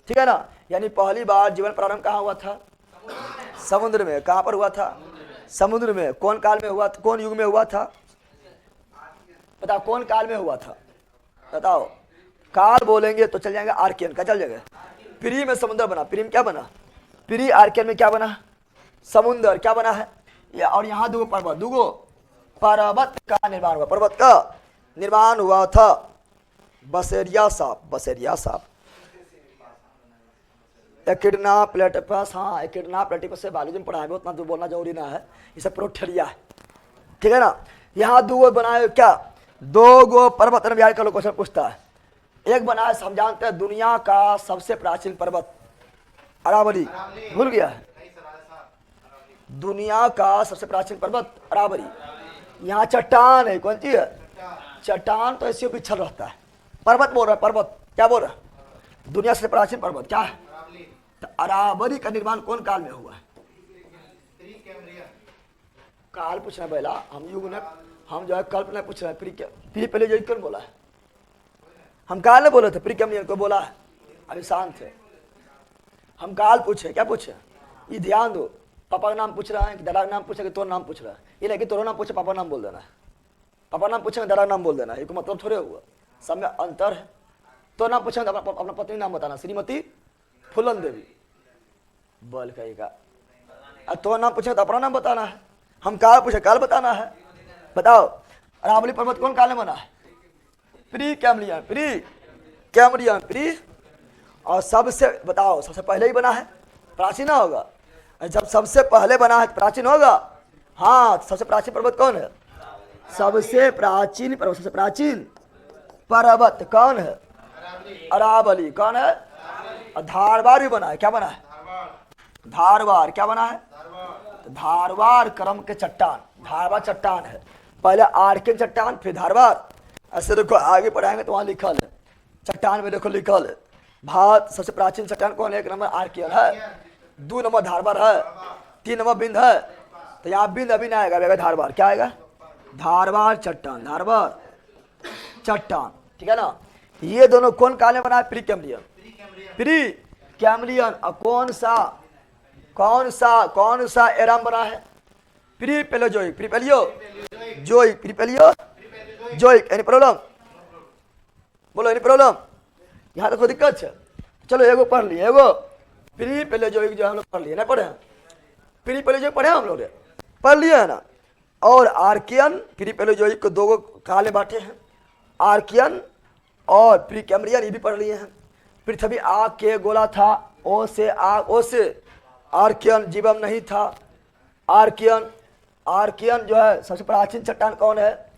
ठीक है ना। यानी पहली बार जीवन प्रारंभ कहाँ हुआ था? समुद्र में। कहाँ पर हुआ था? समुद्र में। कौन काल में हुआ था? कौन युग में हुआ था? बताओ कौन काल में हुआ था? बताओ। काल बोलेंगे तो चल जाएंगे आर्कियन। क्या चल जाएगा? प्री में समुद्र बना। प्री में क्या बना? प्री आर्कियन में क्या बना? समुद्र। क्या बना है? और यहाँ दो पर्वत का निर्माण हुआ, पर्वत का निर्माण हुआ था। बसेरिया सांप, बसेरिया सांप, एकिडना प्लेटिपस। हाँ, एकिडना प्लेटिपस से बायोलॉजी में पढ़ाएंगे, उतना तो बोलना जरूरी ना है, ये सब प्रोथेरिया है, ठीक है ना। यहाँ दो बनाए क्या? दो गो पर्वत बिहार का लोग क्वेश्चन पूछता है। एक बनाया, हम जानते हैं दुनिया का सबसे प्राचीन पर्वत अरावली, भूल गया है? दुनिया का सबसे प्राचीन पर्वत अरावली। यहाँ चट्टान है, कौन सी है? चट्टान तो ऐसे पिछल रहता है। पर्वत बोल रहा है, पर्वत। क्या बोल रहा है? दुनिया से प्राचीन पर्वत क्या है? तो अरावली का निर्माण कौन काल में हुआ है? काल पूछ रहे पहला, हम युग ने, हम जो है कल्प नहीं पूछ रहे हैं। फिर पहले जो कौन बोला है? हम काल ने बोले थे, प्री कैम्ब्रियन को बोला है। अभी शांत है, हम काल पूछे। क्या पूछे? ये ध्यान दो। पापा का नाम पूछ रहा है कि दादा का नाम पूछे कि तोर नाम पूछ रहा है? ये नहीं कि तोरो नाम पूछे पापा नाम बोल देना है, पापा नाम पूछे दादा नाम बोल देना है, ये को मतलब थोड़े हुआ। सब में अंतर है, तो नाम पूछा तो अपना पत्नी नाम बताना, श्रीमती फूलन देवी। बोल कहेगा तो नाम पूछे तो अपना नाम बताना है। हम काल पूछे काल बताना है। बताओ अरावली पर्वत कौन काल में बना है? Precambrian, Precambrian, pre. और सबसे बताओ सबसे पहले ही बना है, प्राचीन होगा। जब सबसे पहले बना है तो प्राचीन होगा। हाँ, सबसे प्राचीन पर्वत कौन है? सबसे प्राचीन पर्वत, सबसे प्राचीन पर्वत कौन है? अरावली। कौन है? धारवाड़ भी बना है। क्या बना है? धारवाड़। क्या बना है? धारवाड़ क्रम के चट्टान, धारवाड़ चट्टान है। पहले आर्कियन चट्टान फिर धारवाड़। ऐसे देखो आगे पढ़ाएंगे तो वहां लिखल है, चट्टान में देखो लिखल है। भारत सबसे प्राचीन चट्टान कौन है? 1 नंबर आर्कियन है, 2 नंबर धारवाड़ है, 3 नंबर बिंद है। तो यहाँ बिंद अभी नहीं आएगा, धारवाड़। क्या आएगा? धारवाड़ चट्टान, धारवाड़ चट्टान। ठीक है ना। ये दोनों कौन काल में बना है? Precambrian, Precambrian. और कौन सा एरा में बना है? Pre Palaeozoic, pre Palaeozoic, pre Palaeozoic. Any problem? बोलो एनी प्रॉब्लम? यहाँ तक कोई दिक्कत है? चलो एगो पढ़ लिए, एगो प्री पेलोजोइक जो हम लोग पढ़ लिए, ना पढ़े? प्री पेलोजोइक पढ़े हम लोग, पढ़ लिए है ना। और आर्कियन प्री पेलोजोइक को 2 काले बांटे हैं, आर्कियन और प्री कैम्ब्रियन, ये भी पढ़ लिए हैं। पृथ्वी आग के गोला था, ओ से आर्कियन जीवन नहीं था। आर्कियन जो है सबसे प्राचीन चट्टान कौन है?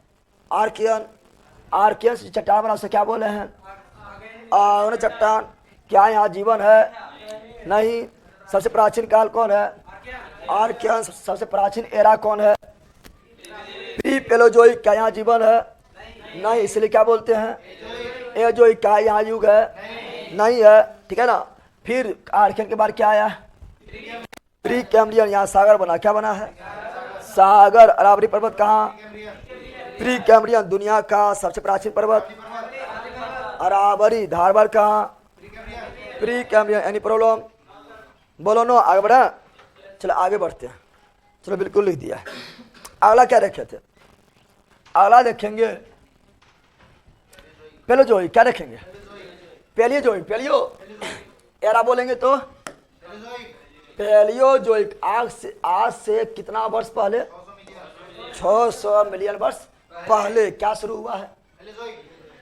आर्कियन से चट्टान बना, उसे क्या बोले हैं? आग्नेय चट्टान। क्या यहाँ जीवन है? नहीं। सबसे प्राचीन काल कौन है? आर्कियन। सबसे प्राचीन एरा कौन है? Pre Palaeozoic. क्या यहाँ जीवन है? नहीं, इसलिए क्या बोलते हैं? एजोइक। क्या यहाँ युग है? नहीं है। ठीक है ना। फिर आर्कियन के बाद क्या आया? Pre Cambrian. यहाँ सागर बना। क्या बना है? सागर। अरावली पर्वत कहाँ? Pre Cambrian. दुनिया का सबसे प्राचीन पर्वत अरावली। धारवाड़ कहाँ? Pre Cambrian. Any problem? बोलो नो। आगे बढ़ा। चलो आगे बढ़ते हैं। चलो बिल्कुल लिख दिया है। अगला क्या देखे थे? अगला देखेंगे पेलोजोइक। क्या देखेंगे? पेलियोजोइक, पेलियो एरा बोलेंगे तो पेलियोजोइक। आज से कितना वर्ष पहले? 600 मिलियन वर्ष पहले क्या शुरू हुआ है?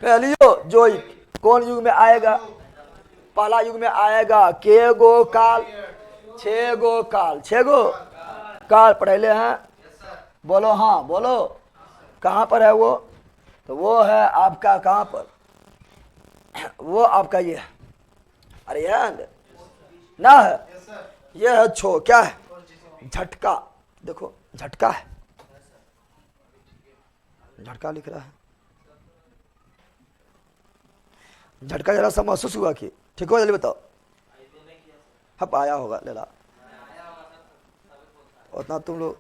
पेलियोजोइक। कौन युग में आएगा? पहला युग में आएगा। के गो काल? 6 गो काल। 6 गो काल पढ़े हैं? बोलो हाँ, बोलो कहाँ पर है वो? तो वो है आपका कहाँ पर? वो आपका ये है, अरे ये ना है, ये है क्या है? झटका। देखो झटका है, झटका लिख रहा है। झटका जरा सा महसूस हुआ कि ठीक हो? जल्दी बताओ। हप आया होगा, ले ला उतना तुम लोग।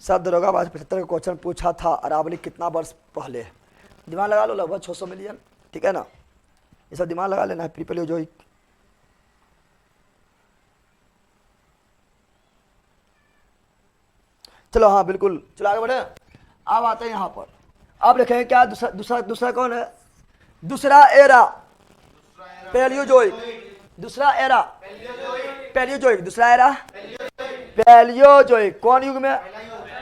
सब दरोगा बाज 75 का क्वेश्चन पूछा था, अरावली कितना वर्ष पहले? दिमाग लगा लो, लगभग 600 मिलियन। ठीक है ना, ये सब दिमाग लगा लेना है। पेलियोजोइक। चलो हाँ बिल्कुल, चलो आगे बढ़े। अब आते हैं यहाँ पर। अब लिखेंगे क्या? दूसरा कौन है? दूसरा एरा पेलियोजोइक। दूसरा एरा पेलियोजोइक। दूसरा एरा पेलियोजोइक। कौन युग में?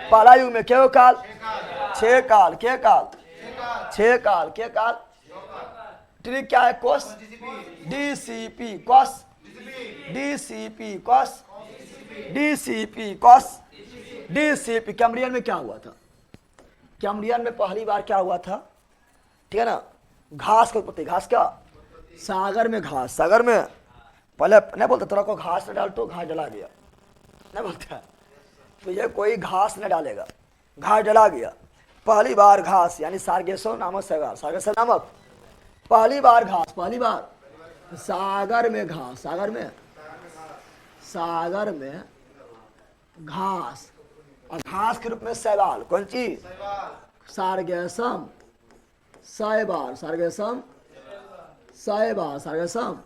पहला युग में। क्या काल? 6 काल। क्या काल? 6 काल। क्या काल? ट्रिक क्या है? कोस डीसीपी कोस डीसीपी कोस डीसीपी कोस डीसीपी। कैम्ब्रियन में क्या हुआ था? कैम्ब्रियन में पहली बार क्या हुआ था? ठीक है ना, घास की उत्पत्ति। घास क्या? सागर में घास। सागर में पहले नहीं बोलते थोड़ा को घास न डाल तो घास डला गया, नहीं बोलता। तो ये कोई घास न डालेगा, घास डला गया। पहली बार घास यानी सार्गेसो नामक सागर, सार्गेसो नामक पहली बार घास। पहली बार सागर में घास। सागर में घास। और घास के रूप में शैवाल। कौन चीज? सार्गेसम शैवाल। सार्गेसम शैवाल। सार्गेसम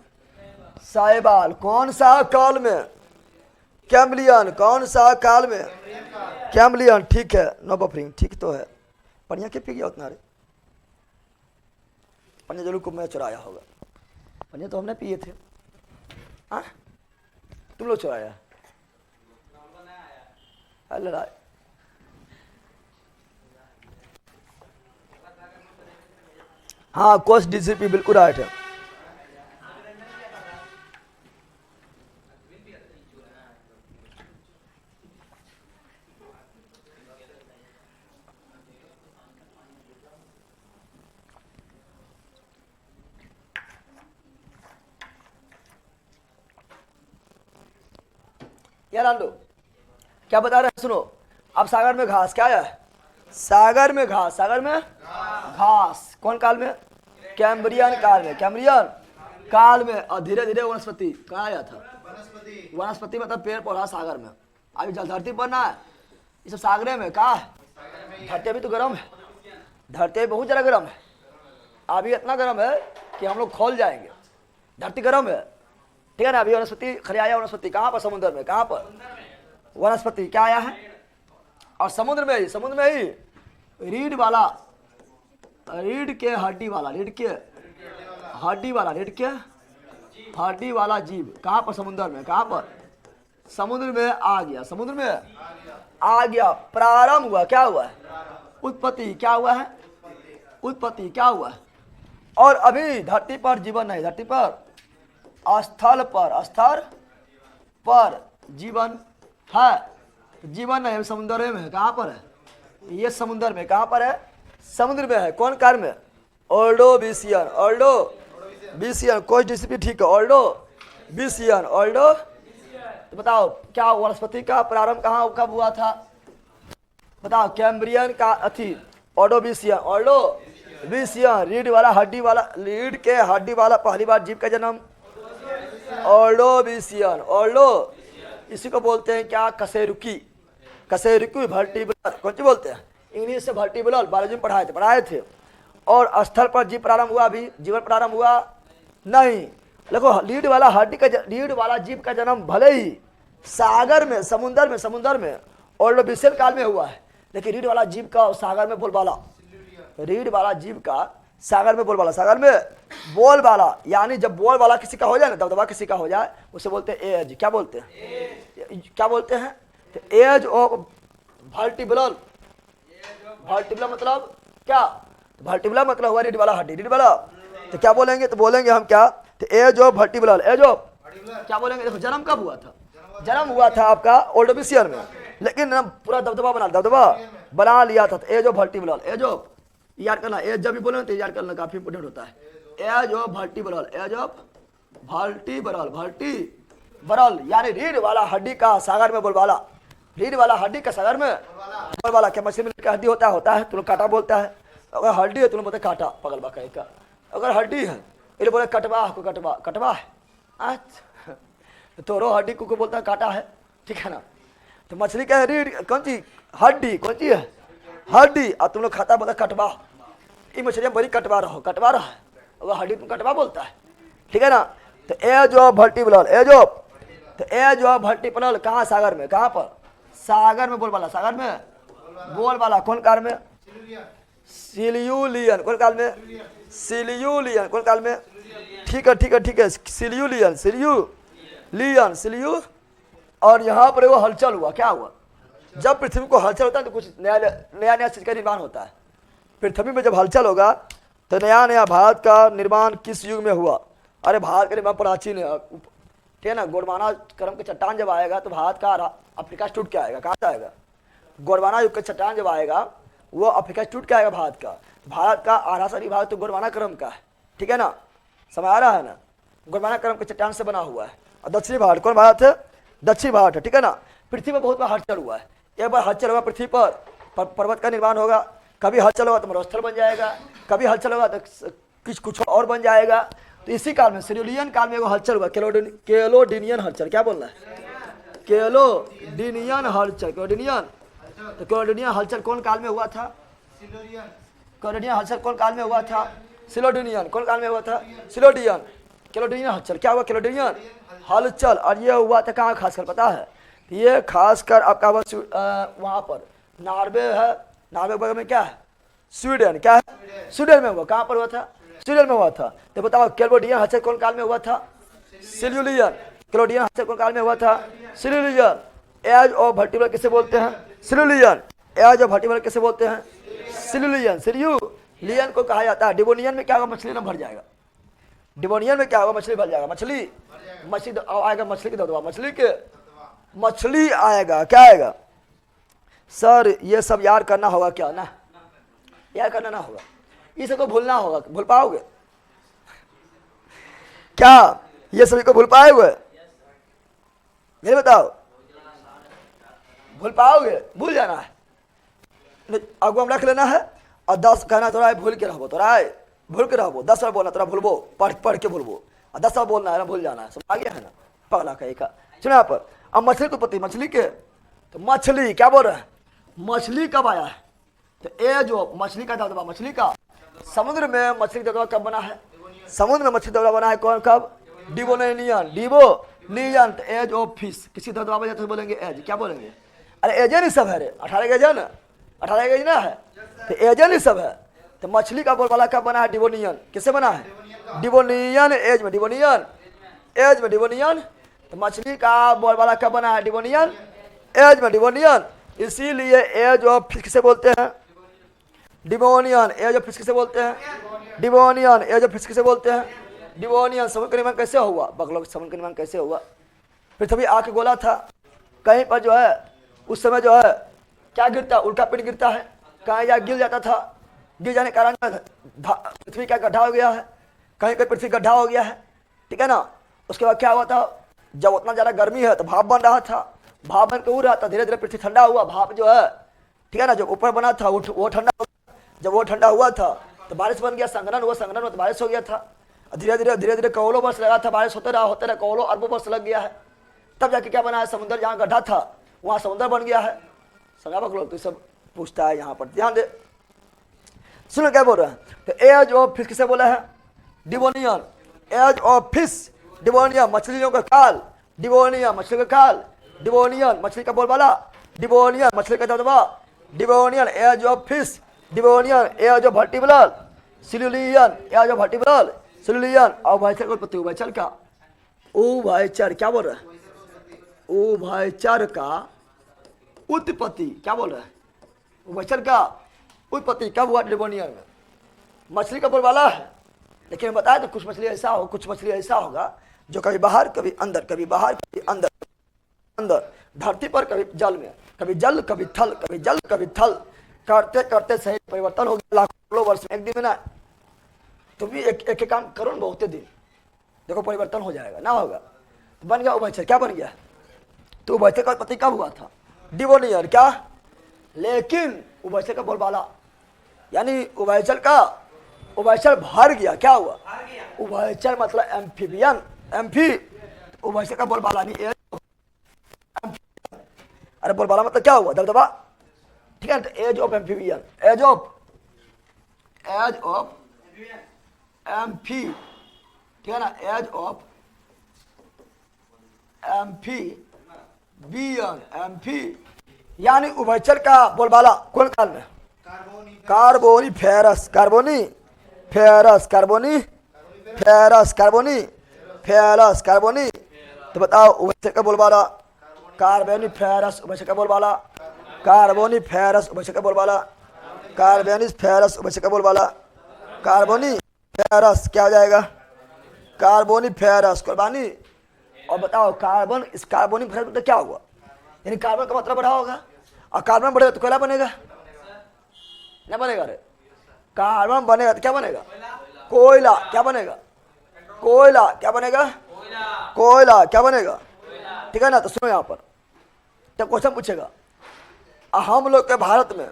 शैवाल। कौन सा काल में? कैम्ब्रियन कौन सा काल में? कैम्ब्रियन, ठीक है। नो बफरिंग, ठीक तो है। पनिया के पी गया उतना रे? पनिया जरूर को मैं चुराया होगा। पनिया तो हमने पिए थे। हाँ, तुम लोग चुराया? लड़ाई हाँ, कोर्स डीसीपी बिल्कुल राइट है। यार आंडो क्या बता रहे हैं सुनो। अब सागर में घास क्या है? सागर में घास, सागर में घास कौन काल में? कैम्ब्रियन काल में। कैम्ब्रियन काल में। और धीरे धीरे वनस्पति कहाँ आया था? वनस्पति मतलब पेड़ पौधा सागर में। अभी जल धरती पर ना है, ये सब सागरे में। कहाँ है? धरती अभी तो गर्म है, धरती बहुत जरा गर्म है। अभी इतना गर्म है कि हम लोग खोल जाएंगे। धरती गर्म है, ठीक है ना। अभी वनस्पति खड़े आया। वनस्पति कहाँ पर? समुद्र में। कहाँ पर? वनस्पति क्या आया है? और समुद्र में ही, समुद्र में ही रीढ़ वाला, रीढ़ के हड्डी वाला, रीढ़ के हड्डी वाला, रीढ़ के हड्डी वाला जीव कहाँ पर? समुद्र में। कहाँ पर? समुद्र में आ गया, समुद्र में आ गया। प्रारंभ हुआ, क्या हुआ है? उत्पत्ति। क्या हुआ है? उत्पत्ति। क्या हुआ है? और अभी धरती पर जीवन नहीं, धरती पर स्थल पर, स्थल पर जीवन है। जीवन नहीं, समुद्र में है। कहाँ पर है? ये समुद्र में। कहाँ पर है? समुद्र में है। कौन काल में? ओल्डोविशियन, ओल्डोविशियन। कोई डीसीपी ठीक है। ओल्डोविशियन, ओल्डो। तो बताओ क्या वनस्पति का प्रारंभ कहाँ कब हुआ था? बताओ। कैम्ब्रियन का अथी ओल्डोविशियन, ओल्डोविशियन रीढ़ वाला, हड्डी वाला, रीढ़ के हड्डी वाला पहली बार जीव का जन्म ओल्डोविशियन। ओल्डो इसी को बोलते हैं क्या? कशेरुकी। कशेरुकी वर्टिब्रल। कौन सी बोलते हैं? इंग्लिश से वर्टिब्रल। बायोलॉजी में पढ़ाए थे। और स्थल पर जीव प्रारंभ हुआ, भी जीवन प्रारंभ हुआ नहीं। देखो रीढ़ वाला हड्डी का, रीढ़ वाला जीव का जन्म भले ही सागर में, समुद्र में ओल्डोविशियन काल में हुआ है, लेकिन रीढ़ वाला जीव का सागर में बोलबाला, रीढ़ वाला जीव का सागर में बोलबाला, सागर में बोलबाला। यानी जब बोलबाला किसी का हो जाए ना, दबदबा किसी का हो जाए, उसे बोलते हैं एज। क्या बोलते हैं? क्या बोलते हैं? तो एज ऑफ वर्टिब्रल। वर्टिब्रल मतलब क्या? वर्टिब्रल मतलब हुआ रीढ़ वाला हड्डी, रीढ़ वाला। तो क्या बोलेंगे? तो बोलेंगे हम क्या? तो age of vertebral. Age of क्या बोलेंगे? देखो जन्म कब हुआ था? जन्म हुआ था आपका ओल्डोविशियन में, लेकिन पूरा दबदबा बना लिया था। Age of vertebral. Age of याद करना, एज जब भी बोले तो याद करना, काफी इंपोर्टेंट होता है। Age of vertebral, age of vertebral, vertebral यानी रीढ़ वाला हड्डी का सागर में बोलबाला, रीढ़ वाला हड्डी का सागर में बोलबाला। क्या मछली में हड्डी होता है, तुम काटा बोलता है। अगर हड्डी है तुम बोलते काटा, पगल बा का। अगर हड्डी है ये बोले कटवा को, कटवा, कटवा है। अच्छा, तो रो हड्डी को बोलता है काटा है, ठीक है ना। तो मछली का रीढ़ कौन सी? हड्डी। कौन सी है? हड्डी। और तुम लोग खाता बोलता कटवा। ये मछलियाँ बड़ी कटवा रहा है, अगर हड्डी तुम कटवा बोलता है, ठीक है ना। तो age of vertebral, age of, तो एज ऑफ वर्टिब्रल कहाँ? सागर में। कहाँ पर? सागर में बोलबाला, सागर में बोलबाला। कौन काल में? सिल्यूलियन। कौन काल में? सिल्यूलियन। कौन काल में? ठीक है। सिल्यूलियन, सिल्यूलियन। और यहाँ पर वो हलचल हुआ। क्या हुआ? जब पृथ्वी को हलचल होता है तो कुछ नया चीज का निर्माण होता है। पृथ्वी में जब हलचल होगा तो नया भारत का निर्माण किस युग में हुआ? अरे भारत का निर्माण प्राचीन है, ठीक है ना। गोंडवाना क्रम के चट्टान जब आएगा तो भारत का अफ्रीका से टूट के आएगा। कहाँ से आएगा? गोंडवाना युग का चट्टान जब आएगा वो अफ्रीका से टूट के आएगा। भारत का आधा सारी भाग तो गोंडवाना क्रम का है, ठीक है ना। समझ आ रहा है ना? गोंडवाना क्रम के चट्टान से बना हुआ है। और दक्षिणी भारत कौन भारत है? दक्षिण भारत है, ठीक है ना। पृथ्वी पर बहुत बार हलचल हुआ है। एक बार हलचल होगा पृथ्वी पर, पर्वत का निर्माण होगा। कभी हलचल होगा तो मरुस्थल बन जाएगा, कभी हलचल होगा तो कुछ और बन जाएगा। तो इसी काल में, सिल्यूलियन काल में वो हलचल हुआ, केलोडिनियन हलचल। क्या बोलना है? केलोडिनियन हलचल, केलोडिनियन। तो केलोडिनियन हलचल कौन काल में हुआ था? केलोडिनियन हलचल कौन काल में हुआ था? सिलोडिनियन। कौन काल में हुआ था? सिलोडियन। केलोडिनियन हलचल क्या हुआ? केलोडिनियन हलचल। और ये हुआ था कहाँ? खासकर पता है ये खासकर आपका वहाँ पर नॉर्वे है, नॉर्वे बगल में क्या है, स्वीडन, क्या है, स्वीडन में हुआ। कहाँ पर हुआ था, स्वीडन में हुआ था। तो बताओ कैल्वोडियन हलचल कौन काल में हुआ था, सिल्यूलियन। कैल्वोडियन हलचल कौन काल में हुआ था, सिल्यूलियन। एज ऑफ वर्टिब्रल किसे बोलते हैं, सिल्यूलियन। एज ऑफ वर्टिब्रल किसे बोलते हैं, सिल्यूलियन। सिल्यूलियन को कहा जाता है। डिवोनियन में क्या होगा, मछली ना भर जाएगा। डिवोनियन में क्या होगा, मछली भर जाएगा। मछली आएगा, मछली की दबदबा, मछली आएगा, क्या आएगा सर, ये सब याद करना होगा क्या ना, याद करना ना होगा, ये सबको भूलना होगा। भूल पाओगे क्या, ये सभी को भूल पाओगे, ये बताओ, भूल पाओगे, भूल जाना है। आगू हम रख लेना है और 10 कहना तोरा भूल के रहो, तोरा भूल के रहो। 10 बार बोलना, तोरा भूलबो, पढ़ के भूलबो, और 10 बार बोलना है ना, भूल जाना है। सब आ गया है ना, पगला कहीं का। सुना यहाँ पर। अब मछली को पति, मछली के, तो मछली क्या बोल रहे हैं, मछली कब आया है, तो ये जो मछली का दबदबा, मछली का समुद्र में मछली का दबदबा कब बना है, समुद्र में मछली दबदबा बना है कौन, कब, डिवोनियन, डिवोनियन। तो एज ऑफ फिश, किसी दबदबा बजा तो बोलेंगे एज, क्या बोलेंगे, अरे एजेंट ही सब है रे, 18 गेज है ना, 18 गेज ना है, तो एजेंट ही सब है। तो मछली का बोलबाला कब बना है, डिवोनियन। किससे बना है, डिवोनियन एज में, डिवोनियन एज में, डिवोनियन। तो मछली का बोलबाला कब बना है, डिवोनियन एज में, डिवोनियन। इसीलिए एज ऑफ फिश किसे बोलते हैं, डिवोनियन। एज ऑफ फिश किसे बोलते हैं, डिवोनियन। एज ऑफ फिश किसे बोलते हैं, डिवोनियन। समुद्र का निर्माण कैसे हुआ, बगलों समुद्र का निर्माण कैसे हुआ, पृथ्वी आके गोला था, कहीं पर जो है उस समय जो है क्या गिरता, उल्का पिंड गिरता है, कहीं या गिर जाता था, गिर जाने के कारण पृथ्वी का गड्ढा हो गया है, कहीं कहीं पृथ्वी गड्ढा हो गया है, ठीक है ना। उसके बाद क्या हुआ था, जब उतना ज़्यादा गर्मी है तो भाप बन रहा था, भाप बन के उड़ रहा था, धीरे धीरे पृथ्वी ठंडा हुआ, भाप जो है, ठीक है ना, जो ऊपर बना था वो ठंडा हो गया। जब वो ठंडा हुआ था तो बारिश बन गया, संघनन हुआ, संघनन हुआ तो बारिश हो गया था। धीरे धीरे करोड़ों वर्ष लगा था, बारिश होते रहा, करोड़ों अरबों वर्ष लग गया है, तब जाके क्या बना है, समुद्र जहाँ गड्ढा था वहाँ समुद्र बन गया है। समझा लोग, तो सब पूछता है यहाँ पर, ध्यान दे, सुनो क्या बोल रहे हैं। तो एज ऑफ फिश किसे बोला है, Devonian. Age of fish, Devonian, मछलियों का काल, डिवोनियन, मछली का काल, डिवोनियन, मछली का बोलबाला, डिवोनियन, मछली का दबदबा, Devonian. Age of fish, Devonian. Age of vertebral, Silurian. Age of vertebral, Silurian. और उभयचर का उत्पत्ति, उभयचर का, उभयचर क्या बोल रहे हैं, उभयचर का उत्पत्ति क्या बोल रहे हैं, उभयचर का उत्पत्ति कब हुआ, डिवोनियन में। मछली का बोलबाला है, लेकिन बताया तो कुछ मछली ऐसा हो, कुछ मछली ऐसा होगा जो कभी बाहर कभी अंदर, कभी बाहर कभी अंदर, अंदर धरती पर कभी जल में, कभी जल कभी थल, कभी जल कभी थल, करते करते सही परिवर्तन हो गया लाखों वर्ष में, एक दिन में ना। तुम भी एक काम करो ना, बहुत दिन देखो परिवर्तन हो जाएगा, ना होगा तो बन गया उभयचर। क्या बन गया, तो उभयचर का उत्पत्ति कब हुआ था, डिवोनियन क्या, लेकिन उभयचर का बोलबाला यानी उभयचर भर गया, क्या हुआ, उभयचर मतलब एम्फीबियन, एम्फी, उभयचर का बोलबाला नहीं, अरे बोलबाला मतलब क्या हुआ, दबदबा, ठीक है। तो age of amphibian, age of amphi, ठीक है ना, एज ऑफ एम्फीबियन, एम्फी यानी उभयचर का बोलबाला कौन काल में, कार्बोनीफेरस, कार्बोनीफेरस, कार्बोनीफेरस, कार्बोनीफेरस, कार्बोनी। तो बताओ उभयचर का बोलबाला, कार्बोनीफेरस, उभयचर का बोलबाला, कार्बोनीफेरस, उभयचर का बोलबाला, कार्बोनीफेरस, उभयचर का बोलबाला, कार्बोनीफेरस क्या हो जाएगा, कार्बोनीफेरस, कुर्बानी। और बताओ कार्बन, इस कार्बोनीफेरस मतलब क्या हुआ, यानी कार्बन का मात्रा बढ़ा होगा, और कार्बन बढ़ेगा तो कोयला बनेगा, ना बनेगा रे, कार्बन बनेगा तो क्या बनेगा, कोयला, क्या बनेगा, कोयला, क्या बनेगा, कोयला, क्या बनेगा, ठीक है ना। तो सुनो यहाँ पर, तो क्वेश्चन पूछेगा, हम लोग के भारत में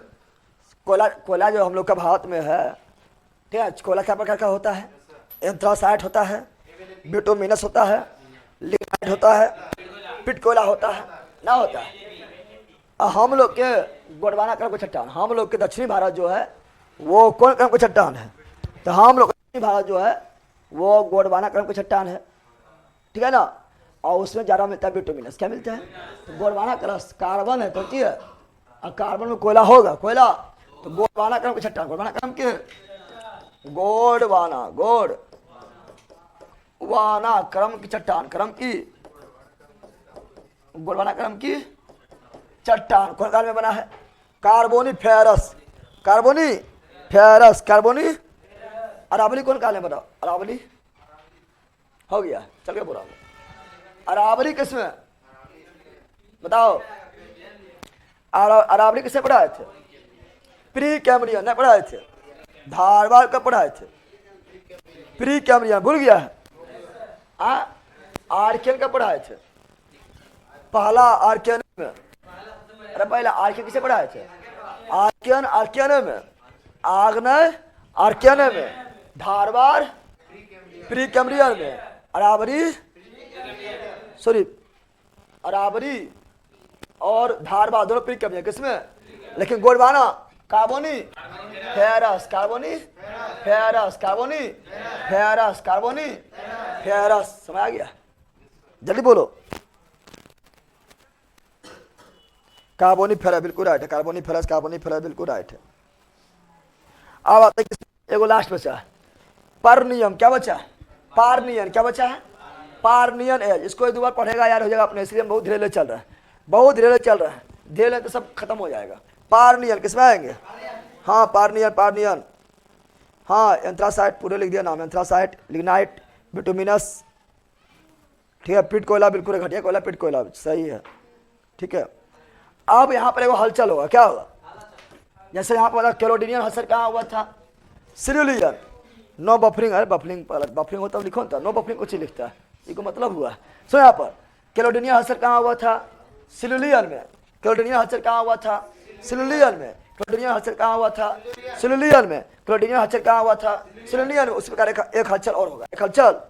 कोयला जो हम लोग का भारत में है, ठीक है, कोयला क्या प्रकार का होता है, एंथ्रासाइट होता है, बिटुमिनस होता है, लिग्नाइट होता है, पिट कोयला होता है, ना होता है। हम लोग के गोंडवाना क्रम का चट्टान, हम लोग के दक्षिणी भारत जो है वो कौन क्रम का चट्टान है, तो हम लोग दक्षिणी भारत जो है वो गोंडवाना क्रम का चट्टान है, ठीक है ना। और उसमें ज़्यादा मिलता है बिटुमिनस। क्या मिलता है? तो गोंडवाना क्रस्ट कार्बन है, कौन सी है? और कार्बन में कोयला होगा, कोयला, तो गोंडवाना क्रम की चट्टान, गोंडवाना क्रम की गोंडवाना, गोंडवाना क्रम की चट्टान, क्रम की गोंडवाना क्रम की चट्टान कौन काल में बना है? Carboniferous, Carboniferous, कार्बोनी। अरावली कौन काल में बना? अरावली हो गया, चल गया पूरा। अरावली किसमें बताओ? अरावली किसे पढ़ाए थे? प्री कैम्ब्रियन ने पढ़ाए थे। धारवाड़ का पढ़ाए थे? प्री कैम्ब्रियन, भूल गया है? आर्कियन का पढ़ाए थे? पहला आर्कियन में। अरे पहला आर्कियन किसे पढ़ाए थे? आर्कियन, आर्कियन में, आग्नेय आर्कियन में, धारवाड़ प्री कैम्ब्रियन में, अरावली सॉरी अरावली और धारवाड़ दोनों प्री कैम्ब्रियन किसमें? लेकिन Gondwana Carboniferous, Carboniferous, Carboniferous, Carboniferous. समझ आ गया? जल्दी बोलो। कार्बोनी फेरस बिल्कुल राइट है, कार्बोनी फेरस, कार्बोनी फेरस बिल्कुल राइट है। अब आते हैं एगो लास्ट बचा है परनियम। क्या बचा है? पार्नियन। क्या बचा है? पार्नियन एज। इसको एक दो बार पढ़ेगा यार हो जाएगा अपने, इसलिए बहुत धीरे चल रहा है, बहुत धीरे चल रहा है, धीरे तो सब खत्म हो जाएगा। पार्नियन किसमें आएंगे? हाँ पार्नियन, पार्नियन, हाँ एंथ्रासाइट पूरे लिख दिया नाम, एंथ्रासाइट, लिग्नाइट, बिटुमिनस, ठीक है, पिट कोयला बिल्कुल घटिया कोयला, पिट कोयला सही है, ठीक है। अब यहाँ पर एगो हलचल होगा, क्या होगा? जैसे यहाँ पर कैलोडिनियन हलचल कहाँ हुआ था? सिरुलियन। नो बफरिंग, अरे बफरिंग बफरिंग होता लिखो था, नो बफरिंग कुछ ही लिखता है, इसको मतलब हुआ। सो यहाँ पर कैलोडिनियन हलचल कहाँ हुआ था? सिरुलियन में। कैलोडिनियन हलचल कहाँ हुआ था? सिरुलियन में। कैलोडिनियन हलचल कहाँ हुआ था? सिरुलियन में। कैलोडिनियन हलचल कहाँ हुआ था? सिरुलियन में। उसी प्रकार एक हलचल और होगा, एक हलचल,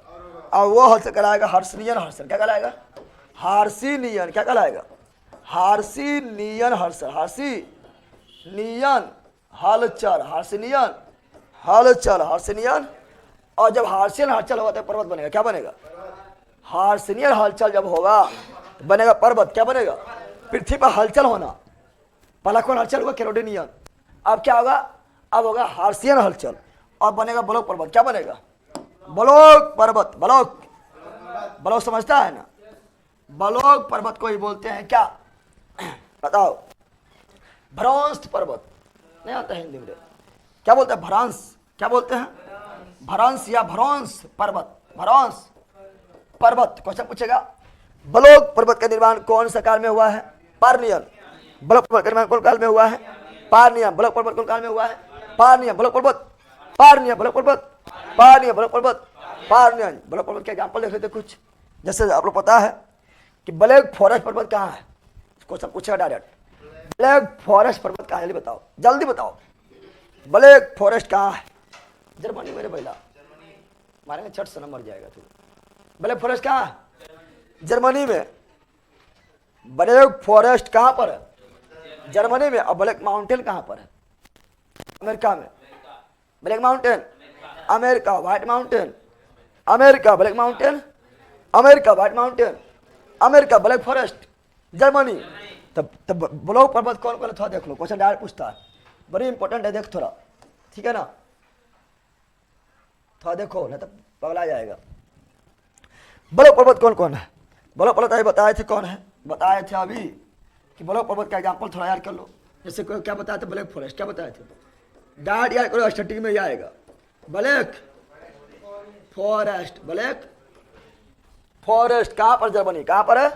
और वो हलचल कहलाएगा हार्सिनियन हलचल। क्या कहलाएगा? हार्सिनियन। क्या कहलाएगा? हार्सिनियन हलचल, हार्सिनियन हलचल, हार्सिनियन हलचल, हार्सिनियन। और जब हार्सिनियन हलचल होगा तो पर्वत बनेगा। क्या बनेगा? हार्सिनियन हलचल जब होगा तो बनेगा पर्वत। क्या बनेगा? पृथ्वी पर हलचल होना। पहला कौन हलचल हुआ? कैलोडिनियन। अब क्या होगा? अब होगा हार्सियन हलचल और बनेगा ब्लॉक पर्वत। क्या बनेगा? ब्लॉक पर्वत। ब्लॉक, ब्लॉक समझता है ना? ब्लॉक पर्वत को ही बोलते हैं क्या? बताओ। भ्रंश पर्वत नहीं आता हिंदी में, क्या बोलते हैं? भ्रंश। क्या बोलते हैं? भ्रंश या भ्रंश पर्वत, भ्रंश पर्वत। क्वेश्चन पूछेगा ब्लॉक पर्वत का निर्माण कौन सा काल में हुआ है? पार्नियन। ब्लॉक पर्वत का निर्माण कौन काल में हुआ है? पार्नियन। ब्लॉक पर्वत कौन काल में हुआ है? पार्नियन। ब्लॉक पर्वत, पार्नियन, ब्लॉक पर्वत, पार्नियन, ब्लॉक पर्वत, पार्नियन। ब्लॉक पर्वत के एग्जाम्पल देख लेते कुछ। जैसे आप लोग पता है कि ब्लैक फॉरेस्ट पर्वत कहाँ है? क्वेश्चन पूछेगा डायरेक्ट, ब्लैक फॉरेस्ट पर्वत कहाँ है? बताओ, जल्दी बताओ, ब्लैक फॉरेस्ट कहाँ है? जर्मनी। मेरे भैया मारेंगे छठ से, मर जाएगा तू। ब्लैक फॉरेस्ट कहाँ है? जर्मनी में। ब्लैक फॉरेस्ट कहाँ पर है? जर्मनी में। और ब्लैक माउंटेन कहाँ पर है? अमेरिका में। Black mountain America, white mountain America, black mountain America, white mountain America, black forest Germany. तब ब्लॉक पर्वत कौन कौन? थोड़ा देख लो, क्वेश्चन डायरेक्ट पूछता है, बड़ी इंपॉर्टेंट है, देख थोड़ा, ठीक है ना? थोड़ा देखो ना तब पगला जाएगा। ब्लॉक पर्वत कौन कौन है? ब्लॉक पर्वत अभी बताए थे कौन है? बताए थे अभी कि ब्लॉक पर्वत का एग्जाम्पल थोड़ा याद कर लो। जैसे क्या बताया था? Black forest. क्या बताए थे? डायरेक्ट याद करो, स्टैटिक में ही आएगा। ब्लैक फॉरेस्ट, ब्लैक फॉरेस्ट कहाँ पर? जर्मनी। कहाँ पर है?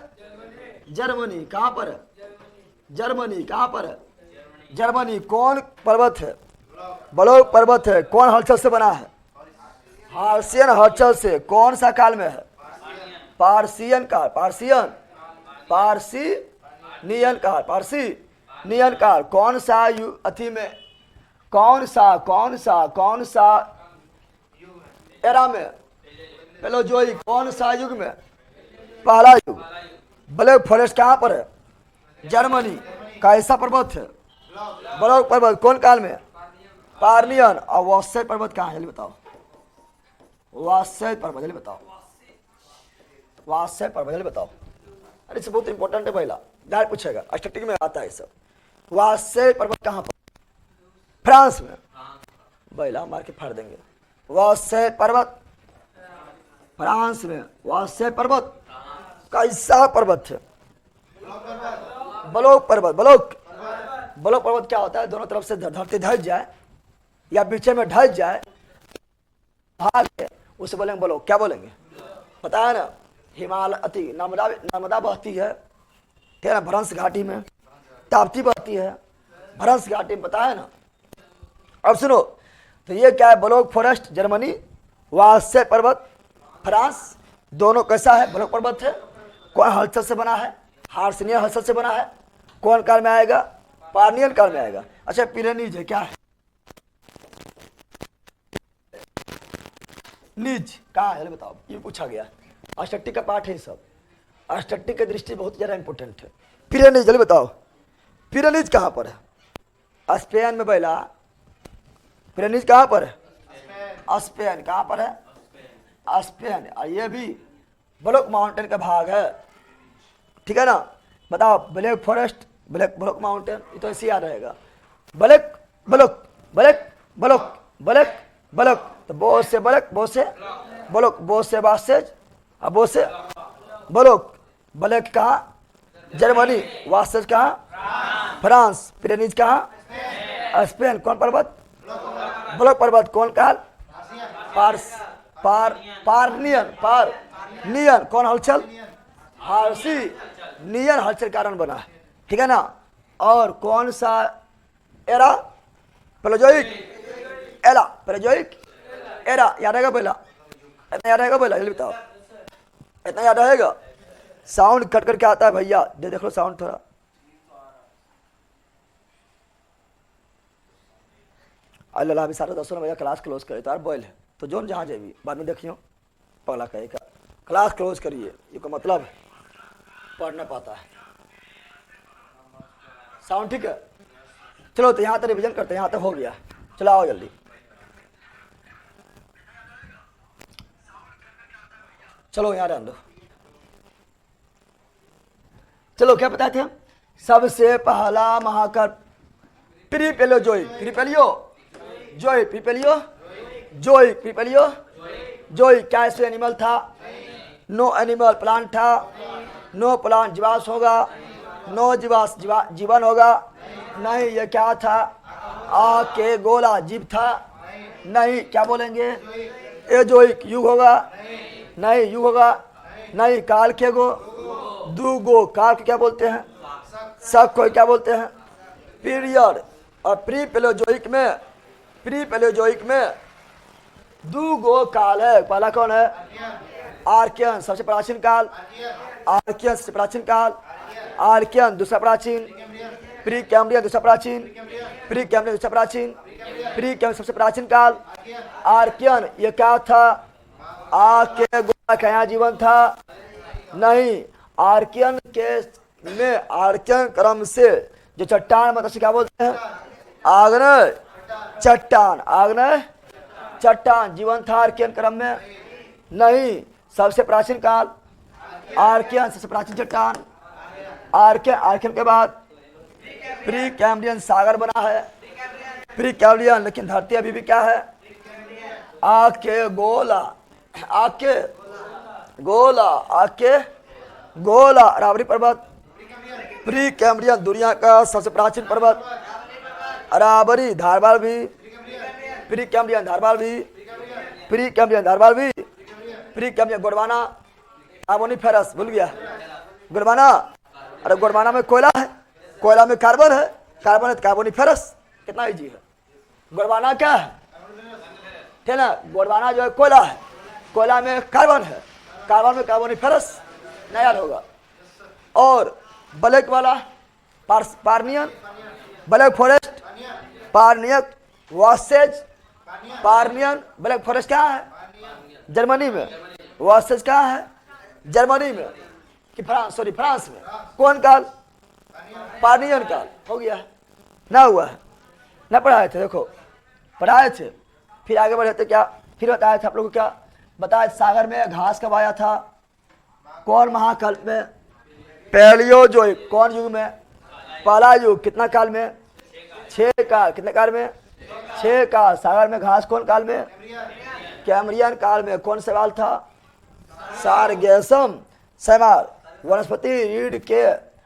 जर्मनी। कहाँ पर है? जर्मनी। कहाँ पर है? जर्मनी। कौन पर्वत है? ब्लॉक पर्वत है। कौन हलचल से बना है? हार्सियन हलचल से। कौन सा काल में है? पार्सियन काल, पार्सियन, पार्सिनियन काल, पार्सिनियन काल। कौन सा अथी में? कौन सा एरा में? पेलोजोइक। कौन सा युग में? पहला युग। ब्लैक फॉरेस्ट कहाँ पर है? जर्मनी। कैसा पर्वत है? ब्लॉक पर्वत। कौन काल में? पार्नियन। और वासय पर्वत कहाँ है? जल्दी बताओ, वासय पर्वत जल्दी बताओ। वात्स्य पर्वत, जल्दी बताओ। अरे इससे बहुत इंपॉर्टेंट है, पहला डायरेक्ट पूछेगा, स्टैटिक में आता है सब। वात्स्य पर्वत कहाँ पर? फ्रांस में। पहला मार के फाड़ देंगे। वात्स्य पर्वत फ्रांस में। वात्स्य पर्वत कैसा पर्वत है? बलोक पर्वत। बलोक पर्वत क्या होता है? दोनों तरफ से धरती ढल जाए या बीच में ढल जाए, भाग है, उसे बोलेंगे बलोक। क्या बोलेंगे? पता है ना, हिमालय अति नर्मदा बहती है, ठीक है ना, भ्रंश घाटी में। ताप्ती बहती है भ्रंश घाटी में, पता है ना। अब सुनो, तो ये क्या है? बलोक फॉरेस्ट जर्मनी, वात्स्य पर्वत फ्रांस। दोनों कैसा है? बलोक पर्वत है। कौन हलचल से बना है? हार्सिनियन हलचल से बना है। कौन काल में आएगा? पार्नियन काल में आएगा। अच्छा, पिरेनीज है, क्या है? नीज कहाँ है बताओ, ये पूछा गया। अस्टक्टिक का पाठ है सब, अस्टक्टिक की दृष्टि बहुत ज्यादा इंपॉर्टेंट है। पिरेनीज जल्दी बताओ, पिरेनीज कहाँ पर है? स्पेन में। पहला पिरेनीज कहाँ पर है? स्पेन। कहाँ पर है? स्पेन। ये भी ब्लॉक माउंटेन का भाग है, ठीक है ना। बताओ, ब्लैक फॉरेस्ट, ब्लॉक माउंटेन, ये तो ऐसे याद रहेगा। Black block, black block, black block, तो बहुत से ब्लैक, बहुत से ब्लॉक, बहुत से वासेज, अब बहुत से ब्लॉक। ब्लैक कहाँ? जर्मनी। वासेज कहाँ? फ्रांस। पिरेनीज कहाँ? स्पेन। कौन पर्वत? ब्लॉक पर्वत। कौन काल? पार्नियन। कौन हलचल? हार्सी नियन हलचल कारण बना है, ठीक है ना। और कौन सा era? Palaeozoic era. Palaeozoic era याद रहेगा? पहला इतना याद रहेगा? पहला जल्दी बताओ, इतना याद रहेगा? साउंड कट करके आता है भैया, देख लो साउंड थोड़ा। अल्लाह अभी 10:30 भैया क्लास क्लोज करे तो यार बॉयल है, तो जोन जहाँ जाइए बाद में देखियो। पगला कहेगा क्लास क्लोज करिए, ये का मतलब है पढ़ ना पाता है। साउंड ठीक है? चलो तो यहाँ तक रिविजन करते हैं, यहाँ तक हो गया। चलो आओ जल्दी। चलो यहाँ रहने दो। चलो क्या बताए थे हम? सबसे पहला महाकर प्रीपेलियोजोइक, जोइक क्या ऐसे एनिमल था? नो एनिमल प्लांट था। नो प्लांट जीवाश्म होगा, नो जीवाश्म जीवन होगा नहीं। ये क्या था? आ के गोला जीव था नहीं। क्या बोलेंगे? एजोइक युग होगा नहीं, युग होगा नहीं। काल के गो दू गो, काल के क्या बोलते हैं? सब को क्या बोलते हैं? पीरियड। और प्री पेलोजोइक में दू गो काल है। पहला कौन है? आर्कियन, सबसे प्राचीन काल। आर्कियन सबसे प्राचीन काल। आर्कियन दूसरा प्राचीन। प्री कैम्ब्रियन दूसरा प्राचीन। प्री कैम्ब्रियन दूसरा प्राचीन। प्री कैम्ब्रियन सबसे प्राचीन काल। आर्कियन ये क्या था? आके गोला का यहाँ जीवन था नहीं। आर्कियन के में आर्कियन क्रम से जो चट्टान मतलब क्या बोलते हैं? आग्नेय चट्टान। आग्नेय चट्टान जीवन था आर्कियन क्रम में नहीं। सबसे प्राचीन काल आर्कियन, सबसे प्राचीन चट्टान आर्कियन के बाद प्री कैम्ब्रियन सागर बना है। प्री कैम्ब्रियन, लेकिन धरती अभी भी क्या है? आके गोला अरावली पर्वत। प्री कैम्ब्रियन दुनिया का सबसे प्राचीन पर्वत अरावली। धारवाल भी प्री कैम्ब्रियन, धारवाल भी प्री कैम्ब्रियन, धारवाल भी प्री कैम्ब्रियन। गोंडवाना कार्बोनिफेरस, भूल गया गोंडवाना। अरे गोंडवाना में कोयला है, कोयला में कार्बन है, कार्बन है तो कार्बोनिफेरस। कितना इजी है। गोंडवाना क्या है? ठीक ना, गोंडवाना जो है कोयला है, कोयला में कार्बन है, कार्बन में कार्बोनिफेरस, नया होगा। और ब्लैक वाला पार्नियन, ब्लैक फॉरेस्ट पार्नियन, वासेज पार्नियन। ब्लैक फॉरेस्ट क्या है? जर्मनी में। वासेज क्या है? जर्मनी में कि फ्रांस में। कौन काल? पार्नियन काल। हो गया है ना? हुआ है ना? पढ़ाए थे, देखो पढ़ाए थे। फिर आगे बढ़े थे क्या? फिर बताया था आप लोगों को क्या बताया? सागर में घास कब आया था? कौन महाकल्प में? पैलियोजोइक। कौन युग में? पहला युग। कितना काल में? 6 काल। कितने काल में? 6 काल। सागर में घास कौन काल में? कैम्ब्रियन काल में। कौन सवाल था? सारगेसम सैमाल। वनस्पति रीढ़ के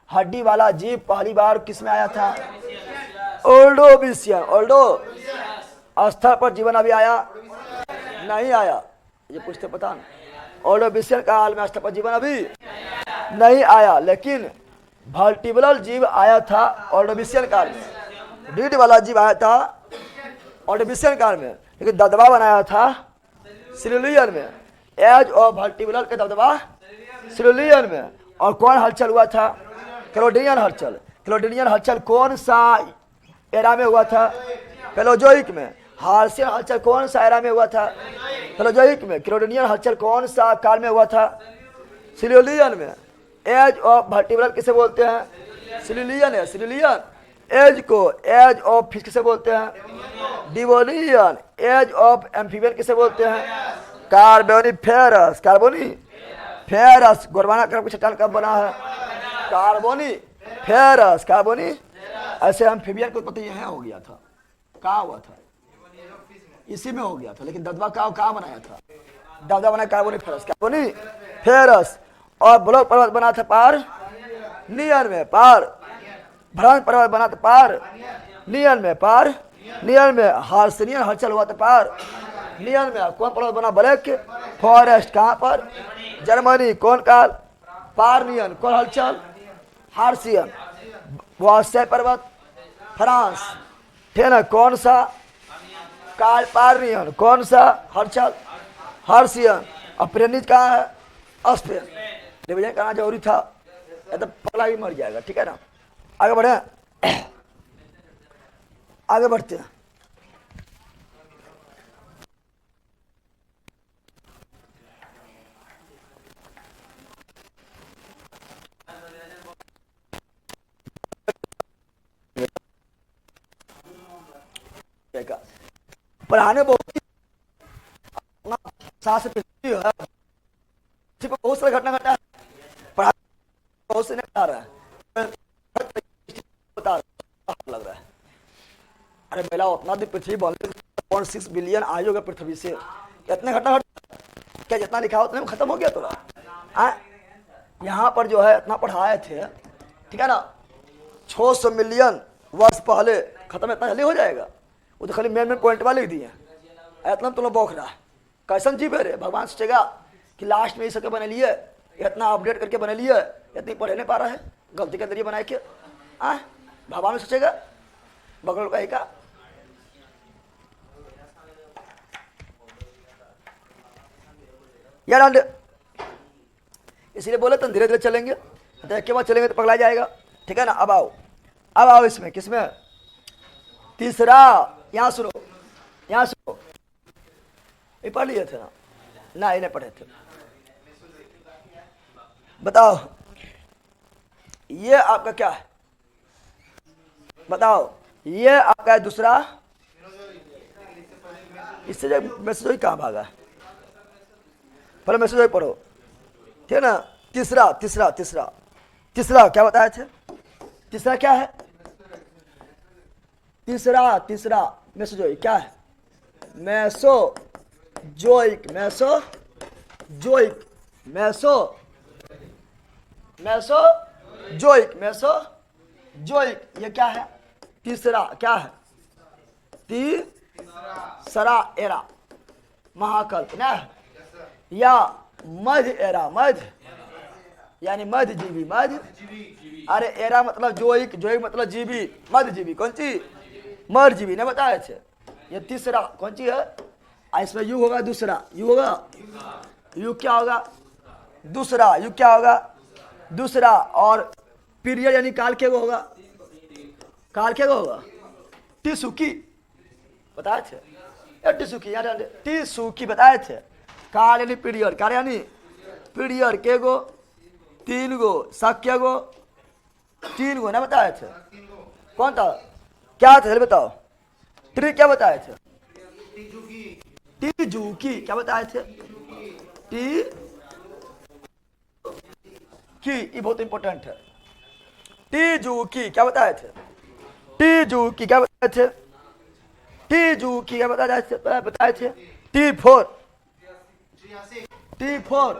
हड्डी वाला जीव पहली बार किस में आया था? ओल्डोविशियन। ओल्डो स्थल पर जीवन अभी आया नहीं आया, ये पूछते पता नहीं। ओल्डोविशियन काल में स्थल पर जीवन अभी नहीं आया, लेकिन वर्टिब्रल जीव आया था ओल्डोविशियन काल में। रीढ़ वाला जीव आया था ओल्डोविशियन काल में, लेकिन दबदबा बनाया था सिलुलियन में। एज ऑफ वर्टिब्रल के दबदबा सिलुलियन में। और कौन हलचल हुआ था? क्लोडिनियन हलचल। क्लोडिनियन हलचल कौन सा एरा में हुआ था? पेलोजोइक में। हार्सियन हलचल कौन सा एरा में हुआ था? पेलोजोइक में। क्लोडिनियन हलचल कौन सा काल में हुआ था? सिलुलियन में। एज ऑफ वर्टिब्रल किसे बोलते हैं? सिलुलियन है। सिलुलियन। एज को एज ऑफ फिश किसे बोलते हैं? डिवोनियन। एज ऑफ एम्फीबियन किसे बोलते हैं? कार्बोनिफेरस। कार्बोनिफेरस। गोरवाना क्रम चट्टान कब बना है? कार्बोनिफेरस। कार्बोनी ऐसे एम्फीबियन की उत्पत्ति यहाँ हो गया था। कहाँ हुआ था? इसी में हो गया था, लेकिन दबदबा कहाँ बनाया था? दबदबा बनाया कार्बोनिफेरस। कार्बोनिफेरस। और ब्लॉक पर्वत बना था पार नियन में। पार भ्रंश पर्वत बना था पार नियन में। पार नियन में। हार्सियन हलचल हुआ था पार नियन में। कौन पर्वत बना? Black forest. कहाँ पर? जर्मनी। कौन काल? पार्नियन। कौन हलचल? हार्सियन। वास्से पर्वत फ्रांस। ठीक है ना? कौन सा काल? पार्नियन। कौन सा हलचल? हार्सियन। और प्रेनिज कहाँ है? स्पेन। डिवीजन करना जरूरी था, या तो पगला ही मर जाएगा। ठीक है ना? आगे बढ़े, आगे बढ़ते हैं। पढ़ाने बहुत सांस है, बहुत सारा घटना घटा है। पढ़ाने बहुत से नहीं बता रहा है, बता रहा लग रहा है। अरे मेला उतना दिन पृथ्वी 1.6 बिलियन आयु होगा पृथ्वी से, इतने घटना घटा क्या? जितना लिखा उतने में खत्म हो गया थोड़ा। यहाँ पर जो है इतना पढ़ाए थे, ठीक है ना? 600 मिलियन वर्ष पहले खत्म, इतना जल्दी हो जाएगा? वो तो खाली मेन पॉइंट वाले ही दिए, इतना तुम लोग बौख रहा है। कैसन जीव है रे? भगवान सोचेगा कि लास्ट में ये सबके बने लिए, इतना अपडेट करके बने लिए, इतनी पढ़े नहीं पा रहा है, गलती के जरिए बनाए के। भगवान सोचेगा बगल का ही का। यार इसीलिए बोले तुम धीरे धीरे चलेंगे, तो एक के बाद चलेंगे तो पगला जाएगा। ठीक है ना? अब आओ, अब आओ इसमें, किसमें? तीसरा। यहाँ सुनो, यहाँ सुनो, ये पढ़ लिए थे ना? ना, ये नहीं पढ़े थे। बताओ ये आपका क्या है? बताओ ये आपका है दूसरा। इससे जो मैसेज ही कहाँ भागा? पहले मैसेज ही पढ़ो, ठीक है ना? तीसरा तीसरा तीसरा तीसरा क्या बताए थे? तीसरा क्या है? तीसरा तीसरा मेसोजोइक क्या है? मेसोजोइक। मेसोजोइक। मेसोजोइक ये क्या है? तीसरा क्या है? तीसरा एरा महाकल्प ना, या मध्य एरा। मध्य यानी मध्य जीवी। मध्य, अरे एरा मतलब जोइक, जोइक मतलब जीवी, मध्य जीवी। कौन सी? मर जीवी ने बताए थे। ये तीसरा कौन सी है? इसमें युग होगा दूसरा। युग होगा, युग क्या होगा? दूसरा। युग क्या होगा? दूसरा। और पीरियड यानी काल के वो होगा? काल के वो होगा? टिसुकी बताए थे, टिसुकी यार, टिसुकी बताए थे। काल यानी पीरियड, काल यानी पीरियड के गो? 3 गो। शक्य गो 3 गो ना बताए थे। कौन था? क्या था बताओ? ट्री क्या बताए थे? टीजूकी क्या बताए थे? की, ये बहुत इंपॉर्टेंट है। टी जू की क्या बताए थे? टी जू की क्या बताए थे? टी जू की क्या बताए थे? टी फोर, टी फोर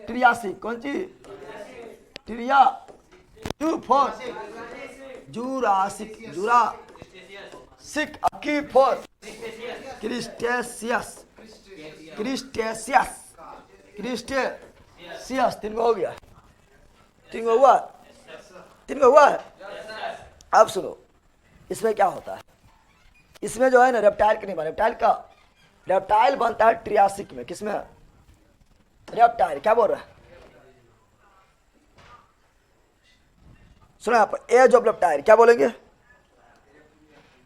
त्रियासी, कौन सी? ट्रिया, टू फोर जुरासिक, जुरा सिक, की फोर क्रिस्टेशियस, क्रिस्टेशियस, क्रिस्टेशियस। तीन को हो गया, तीन को हुआ, तीन को हुआ है। अब सुनो, इसमें क्या होता है? इसमें जो है ना रेप्टाइल का नहीं बना, रेप्टाइल का, रेप्टाइल बनता है ट्रियासिक में। किसमें? रेप्टाइल। क्या बोल रहा है? सुनो आप, एज ऑफ रेप्टाइल क्या बोलेंगे?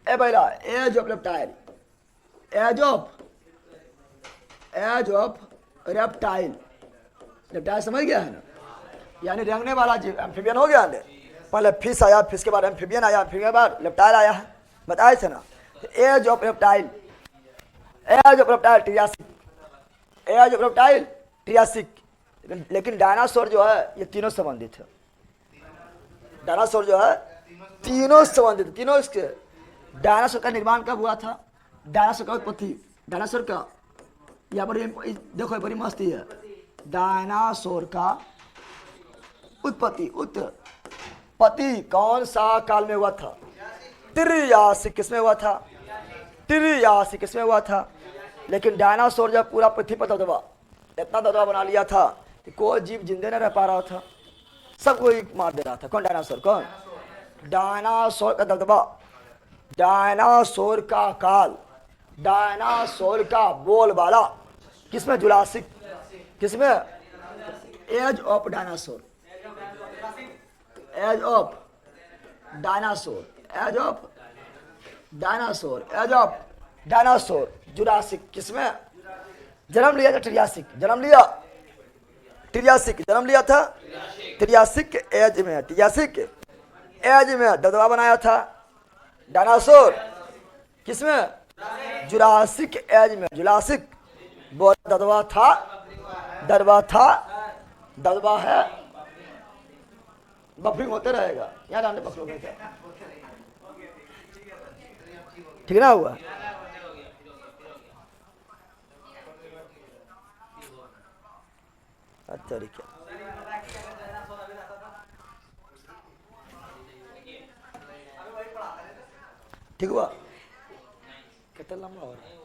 ए पहला age of reptile, age of, age of reptile. Reptile समझ गया है ना, यानी रेंगने वाला जीव, एम्फीबियन हो गया ना। पहले फिश आया, फिश के बाद एम्फीबियन आया, एम्फीबियन के बाद रेप्टाइल आया है, बताए थे ना। Age of reptile, age of reptile Triassic, age of reptile Triassic. लेकिन डायनासोर जो है ये तीनों संबंधित है। डायनासोर जो है तीनों संबंधित, तीनों इसके। डायनासोर का निर्माण कब हुआ था? डायनासोर का उत्पत्ति, डायनासोर का, यहाँ पर देखो बड़ी मस्ती है। डायनासोर का उत्पत्ति, उत्पत्ति कौन सा काल में हुआ था? त्रियासिक। किसमें हुआ था? त्रियासिक किसमें हुआ था? लेकिन डायनासोर जब पूरा पृथ्वी पर दबदबा, इतना दबदबा बना लिया था कि कोई जीव जिंदे न रह पा रहा था, सबको ही मार दे रहा था। कौन? डायनासोर। कौन? डायनासोर का दबदबा, डायनासोर का काल, डायनासोर का बोलबाला किसमें? जुरासिक। किसमें? Age of dinosaur, age of dinosaur, age of dinosaur, age of dinosaur Jurassic. किसमें जन्म लिया था? ट्रियासिक। जन्म लिया, ट्रियासिक जन्म लिया था, ट्रियासिक एज में, ट्रियासिक एज में दबदबा बनाया था डायनासोर। किसमें? जुरासिक एज में, जुरासिक वो दबदबा था, दबदबा था, दबदबा है, बफरिंग होते रहेगा। यार आने पकड़ो क्या, ठीक ना हुआ? अच्छा ठीक है, ठीक हुआ। कितना लंबा हो रहा है?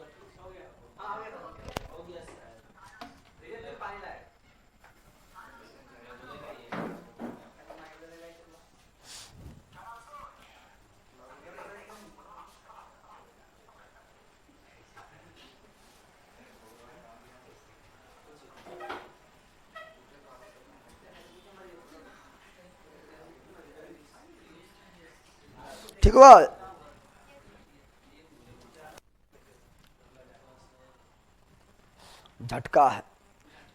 ठीक हुआ। झटका है,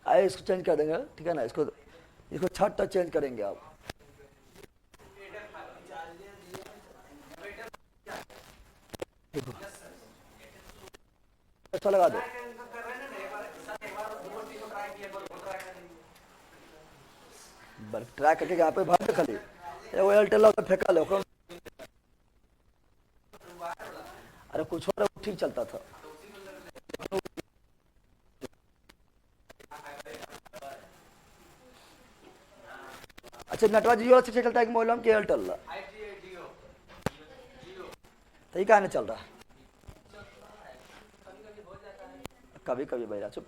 आए इसको चेंज कर देंगे, ठीक है ना। इसको, इसको छठ तक चेंज करेंगे आप। अच्छा लगा दो, ट्राई करके यहाँ पे बाहर खाली वो एयरटेल फेंका लो। अरे कुछ और ठीक चलता था। अच्छा नेटवर्क जियो अच्छे से चलता है कि मोबाइल की एयरटेल? तो ये कहने चल रहा है, कभी कभी भैया चुप।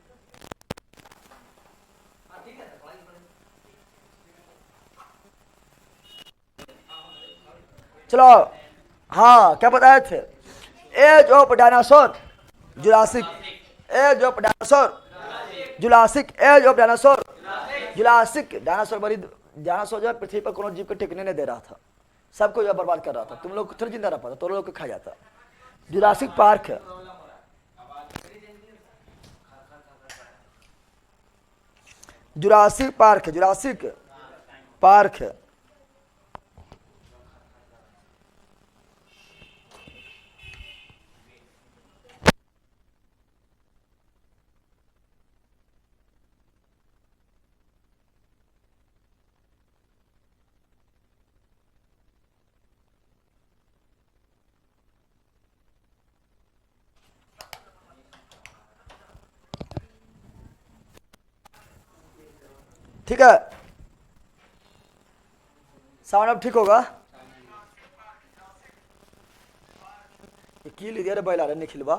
चलो हाँ, क्या बताए थे? Age of dinosaur Jurassic, age of dinosaur Jurassic, age of dinosaur Jurassic. Dinosaur बड़ी, डायनासोर जो है पृथ्वी पर कोनो जीव को टिकने नहीं दे रहा था, सबको जो बर्बाद कर रहा था। तुम लोग थोड़ा जिंदा रह पाता, तो लोग को खा जाता। जुरासिक पार्क है, जुरासिक पार्क है, जुरासिक पार्क है। ठीक है, साउंड अब ठीक होगा। की लिया रे बैला रे निखिलवा,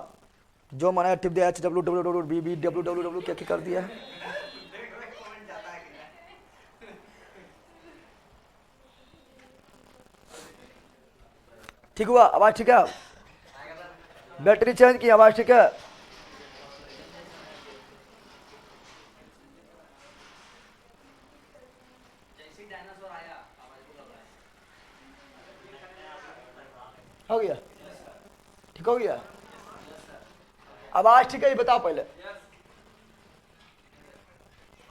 जो मना टिप दिया HWWWBBWWW क्या क्या कर दिया है। ठीक हुआ, आवाज ठीक है, बैटरी चेंज की, आवाज ठीक है। हो गया, ठीक हो गया, आवाज ठीक है, ये बताओ पहले।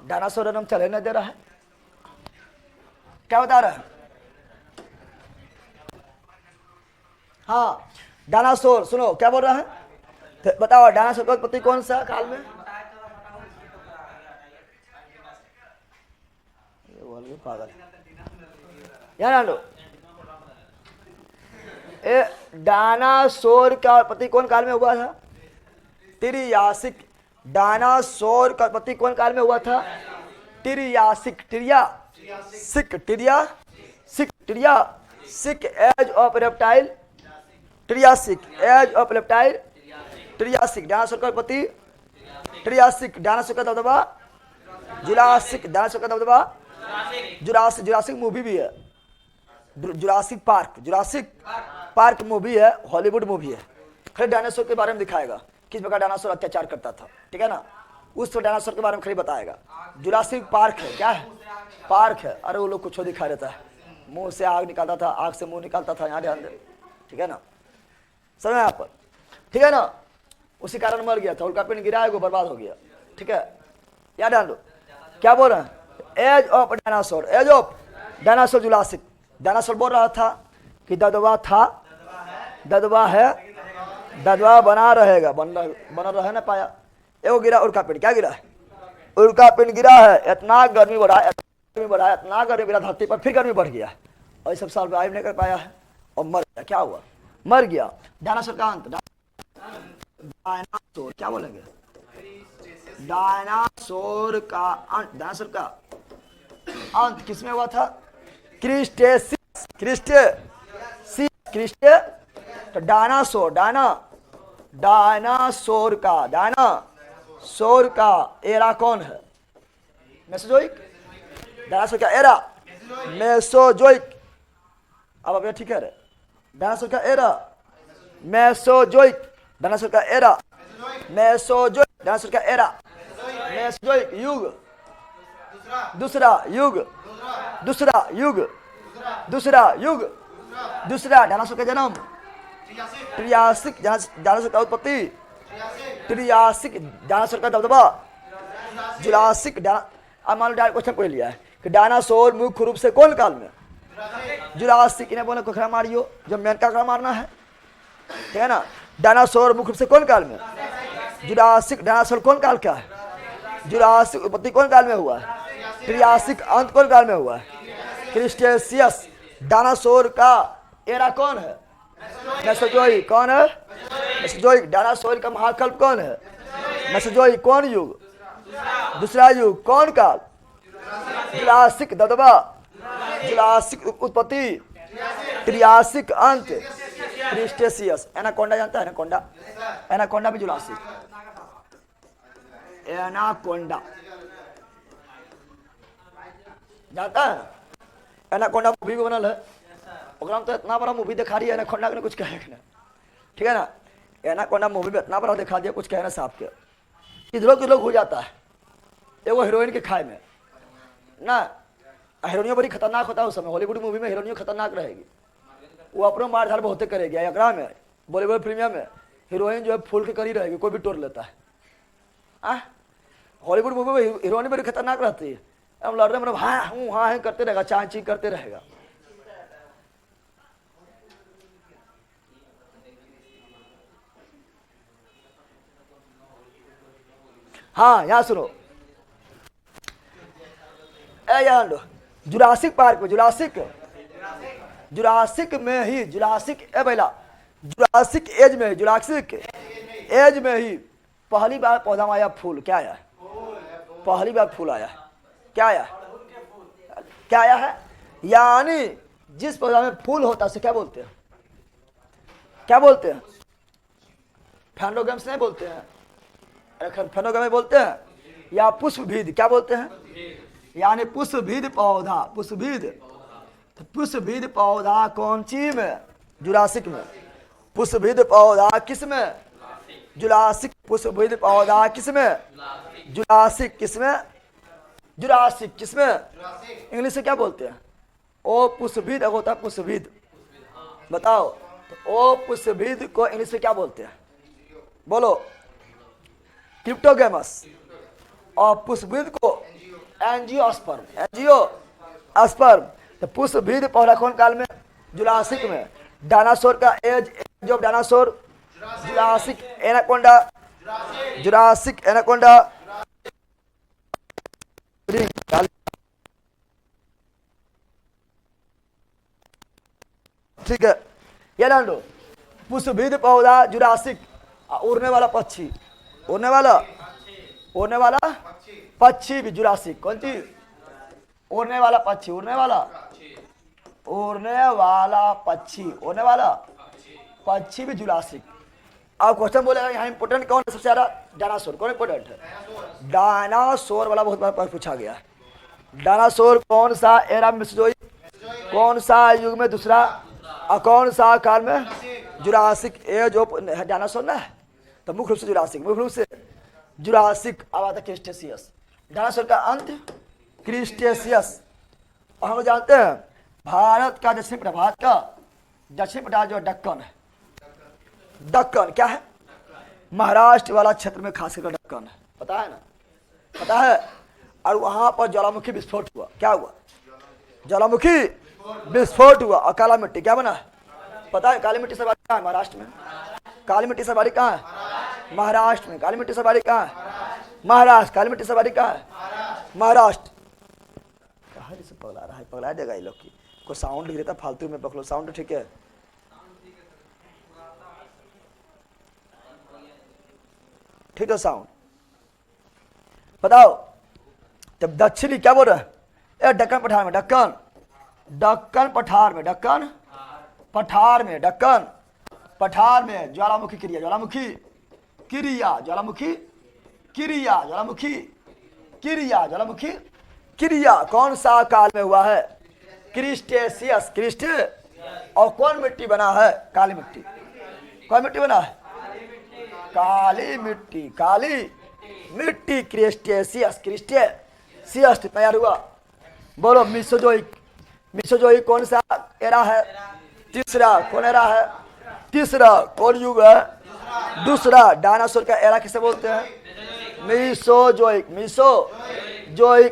डायनासोर एकदम चले नहीं दे रहा है, क्या बता रहा है। हाँ डायनासोर, सुनो क्या बोल रहा है, तो बताओ डायनासोर का उत्पत्ति कौन सा काल में। ये पागल यार लो, ए डायनासोर का उत्पत्ति कौन काल में हुआ था। त्रियासिक। डायनासोर का उत्पत्ति कौन काल में हुआ था। Triassic, Triassic, Triassic, Triassic age of reptile, Triassic age of reptile, Triassic dinosaur का उत्पत्ति, त्रियासिक डायनासोर का दबदबा, जुरासिक डायनासोर का दबदबा, जुरासिक, जुरासिक मूवी भी है, Jurassic park, Jurassic park movie है, हॉलीवुड मूवी है, खाली डायनासोर के बारे में दिखाएगा किस प्रकार डायनासोर अत्याचार करता था, ठीक है ना, उस डायनासोर के बारे में खाली बताएगा। जुरासिक पार्क है, क्या है, पार्क है, अरे वो लोग कुछ दिखा देता है, मुंह से आग निकालता था, आग से मुंह निकालता था, यहाँ ध्यान दे, ठीक है ना, समझ यहाँ पर, ठीक है ना, उसी कारण मर गया था, उल्का पिंड गिरा है, वो बर्बाद हो गया, ठीक है, याद ध्यान दो, क्या बोल रहे हैं, age of dinosaur, age of dinosaur Jurassic. Dinosaur बोल रहा था कि ददवा था, ददवा है, ददवा बना रहेगा, बना रह ना पाया, एगो गिरा उल्का पिंड, क्या गिरा है, उल्का पिंड गिरा है, इतना गर्मी बढ़ा, गर्मी बढ़ा, इतना गर्मी गिरा धरती पर, फिर गर्मी बढ़ गया, और सब साल सर्वाइव नहीं कर पाया है और मर गया, क्या हुआ, मर गया। डायनासोर का अंत, डायनासोर क्या बोलेंगे, डायनासोर का अंत, डायनासोर का अंत किसमें हुआ था, क्रिस्टेसिस, क्रिस्टेसिस, क्रिस्टे, तो डायनासोर, डायनासोर का, डायनासोर का एरा कौन है, मेसोजोइक, डायनासोर का एरा मेसोजोइक, अब ये ठीक है रे, डायनासोर का एरा मेसोजोइक, डायनासोर का एरा मेसोजोइक, डायनासोर का एरा मेसोजोइक युग, दूसरा युग, दूसरा युग, दूसरा युग, दूसरा डायनासोर का जन्म, त्रियासिक डायनासोर का उत्पत्ति, त्रियासिक डायनासोर का दबदबा, जुरासिक, अब मान लो क्वेश्चन पूछ लिया है कि डायनासोर मुख्य रूप से कौन काल में, जुरासिक, इन्हें बोले कोखरा मारियो, जब मेनका का मारना है, ठीक है ना, डायनासोर मुख्य रूप से कौन काल में, जुरासिक, डायनासोर कौन काल का है, जुरासिक उत्पत्ति कौन काल में हुआ है, त्रियासिक अंत कौन काल में हुआ है, क्रिस्टेशियस, डायनासोर का एरा कौन है, मेसोजोइक, कौन है, मेसोजोइक, डायनासोर का महाकल्प कौन है, मेसोजोइक, कौन युग, दूसरा युग, कौन काल, जुरासिक दबदबा, जुरासिक उत्पत्ति, त्रियासिक अंत, क्रिस्टेशियस। एनाकोंडा जानता है, एनाकोंडा, एनाकोंडा भी जुरासिक, एनाकोंडा जानता है, एनाकोंडा मूवी भी बनल है, ओकरा में तो इतना बड़ा मूवी दिखा रही है, एनाकोंडा के कुछ कहे ना, ठीक है ना, एनाकोंडा मूवी में इतना बड़ा दिखा दिया, कुछ कहना साफ के, किधरों किधरों हो जाता है, एगो हीरोइन के खाए में ना, हीरोइनियों बड़ी खतरनाक होता है उस समय, हॉलीवुड मूवी में हीरोइनियों खतरनाक रहेगी, वो अपना मार धार बहुते करेगी, एकरा में बॉलीवुड प्रीमियम में हीरोइन जो है फूल के करी रहेगी, कोई भी तोड़ लेता है, हॉलीवुड मूवी में हीरोइन बड़ी खतरनाक रहती है, हम लड़ रहे मतलब हाँ हूँ हाँ है करते रहेगा, चाह ची करते रहेगा, हाँ यहाँ सुनो, यार जुरासिक पार्क में, जुरासिक में ही, जुरासिक ए पहला जुरासिक एज में, जुरासिक एज में ही पहली बार पौधा में आया फूल, क्या आया, पहली बार फूल आया, क्या आया, क्या आया है? यानी जिस पौधा में फूल होता है उसे क्या बोलते हैं? क्या बोलते हैं? फैंडोगम्स नहीं बोलते हैं, फैंडोगम बोलते हैं, या पुष्पभीद क्या बोलते हैं? यानी पुष्पभीद पौधा, पुष्पभीद। तो पुष्पभीद पौधा कौन सी में? जुरासिक में। पुष्पभीद पौधा किस में? जुरासिक। पुष्पभीद पौधा किस में? जुरासिक। किस में? जुरासिक। किस में? इंग्लिश से क्या बोलते हैं? ओ पुष्पभीद होता है, पुष्पभीद। बताओ तो ओ पुष्पभीद को इंग्लिश से क्या बोलते हैं? बोलो। क्रिप्टोगेमस। और पुष्पभीद को एंजियोस्पर्म। एंजियोस्पर्म। तो पुष्पभीद पौधा कौन काल में? जुरासिक में। डायनासोर का age of dinosaur Jurassic anaconda. Jurassic anaconda. ठीक है, ये जान लो। पुष्पभीद पौधा जुरासिक। उड़ने वाला पक्षी, उड़ने वाला पक्षी भी जुरासिक। कौन चीज? उड़ने वाला पक्षी, उड़ने वाला पक्षी, उड़ने वाला पक्षी भी जुरासिक। अब क्वेश्चन बोलेगा यहाँ इंपोर्टेंट कौन है सबसे ज्यादा? डायनासोर। कौन इंपोर्टेंट है? डायनासोर वाला बहुत बार पूछा गया है। डायनासोर कौन सा एरा में? कौन सा युग में? दूसरा। और कौन सा काल में? जुरासिक एज ऑफ डायनासोर ना है, तो मुख्य रूप से जुरासिक, मुख्य रूप से जुरासिक। अब आता क्रिस्टेशियस। डायनासोर का अंत क्रिस्टेशियस। और हम जानते हैं भारत का दक्षिण पठार जो दक्कन है, दक्कन क्या है? महाराष्ट्र वाला क्षेत्र में खास करके दक्कन है, पता है ना? पता है। और वहां पर ज्वालामुखी विस्फोट हुआ। क्या हुआ? ज्वालामुखी विस्फोट हुआ। और काला मिट्टी क्या बना है? पता है? काली मिट्टी से बारी कहाँ है? महाराष्ट्र में। काली मिट्टी से बारी कहाँ है? महाराष्ट्र में। काली मिट्टी से बारी कहाँ है? महाराष्ट्र। काली मिट्टी से बारी कहाँ है? महाराष्ट्र। कहाँ से पगला रहा है? पगला देगा ये लोग की। कोई साउंड गिरे था फालतू में, पकड़ो साउंड। ठीक है, ठीक है साउंड। बताओ तब दक्षिणी क्या बोल रहा है? दक्कन पठार में, दक्कन पठार में, दक्कन पठार में ज्वालामुखी क्रिया कौन सा काल में हुआ है? क्रिस्टेशियस। और कौन मिट्टी बना है? काली मिट्टी। कौन मिट्टी बना है? काली मिट्टी क्रिस्टेशियस तैयार हुआ। बोलो मिसोजोइक कौन सा एरा है? तीसरा। कौन एरा है? तीसरा। कौन युग है? दूसरा। डायनासोर का एरा किसे बोलते हैं? मिसोजोइक।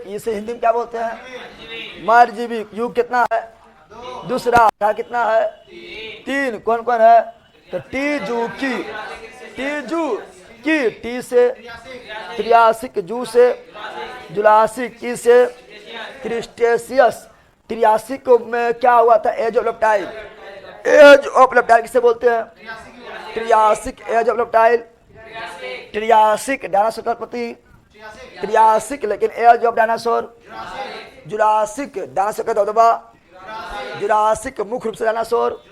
इसे हिंदी में क्या बोलते हैं? मध्यजीवी। युग कितना है? दूसरा। क्या कितना है? 3। कौन कौन है? तो टीजू की टी से, त्रियासिक जू से, जुलासिक की से, क्रिस्टेशियस। त्रियासिक में क्या हुआ था? Age of reptile. किसे बोलते हैं? Triassic age of reptile. Triassic dinosaur का उत्पत्ति। त्रियासिक लेकिन age of dinosaur. Jurassic dinosaur का दबदबा। जुरासिक मुख्य रूप से डायनासोर।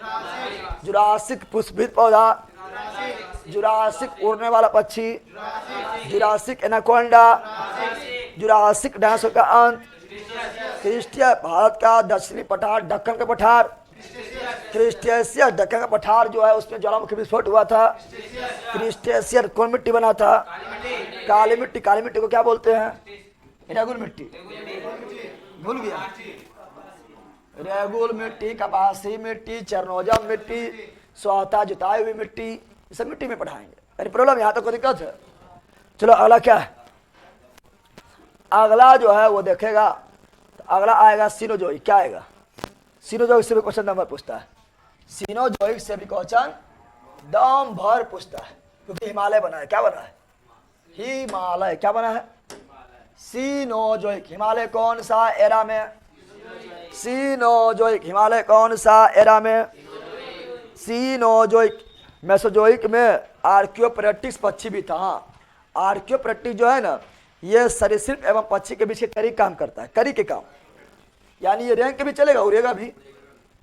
जुरासिक पुष्पभीद पौधा। जुरासिक उड़ने वाला पक्षी। Jurassic anaconda. जुरासिक डायनासोर का अंत। क्रिस्टिया भारत का दक्षिणी पठार, दक्कन का पठार। क्रिस्टेशियस दक्कन का पठार जो है उसमें ज्वालामुखी विस्फोट हुआ था। क्रिस्टेशियस कौन मिट्टी बना था? काली मिट्टी। काली मिट्टी को क्या बोलते हैं? रेगुल मिट्टी। भूल गया? रेगुल मिट्टी, कपासी मिट्टी, चरनोजम मिट्टी, स्वतः जुताई हुई मिट्टी, ये सब मिट्टी में पढ़ाएंगे। अरे प्रॉब्लम यहाँ तो कोई दिक्कत है? चलो अगला क्या है? अगला जो है वो देखेगा तो अगला आएगा सीनोजोइक। क्या आएगा? सीनोजोइक से भी क्वेश्चन नंबर पूछता है। सीनोजोइक से भी क्वेश्चन दम भर पूछता है, क्योंकि हिमालय बना है। क्या बना है? हिमालय। क्या बना है? सीनोजोइक। हिमालय कौन सा एरा में? सीनोजोइक। हिमालय कौन सा एरा में? सीनोजोइक। मेसोजोइक में आर्कियोप्टेरिक्स पक्षी भी था। हाँ, आर्कियोप्टेरिक्स जो है ना, ये सरीसृप एवं पक्षी के बीच के करी काम करता है। करी के काम यानी ये रैंक भी चलेगा उड़ेगा भी,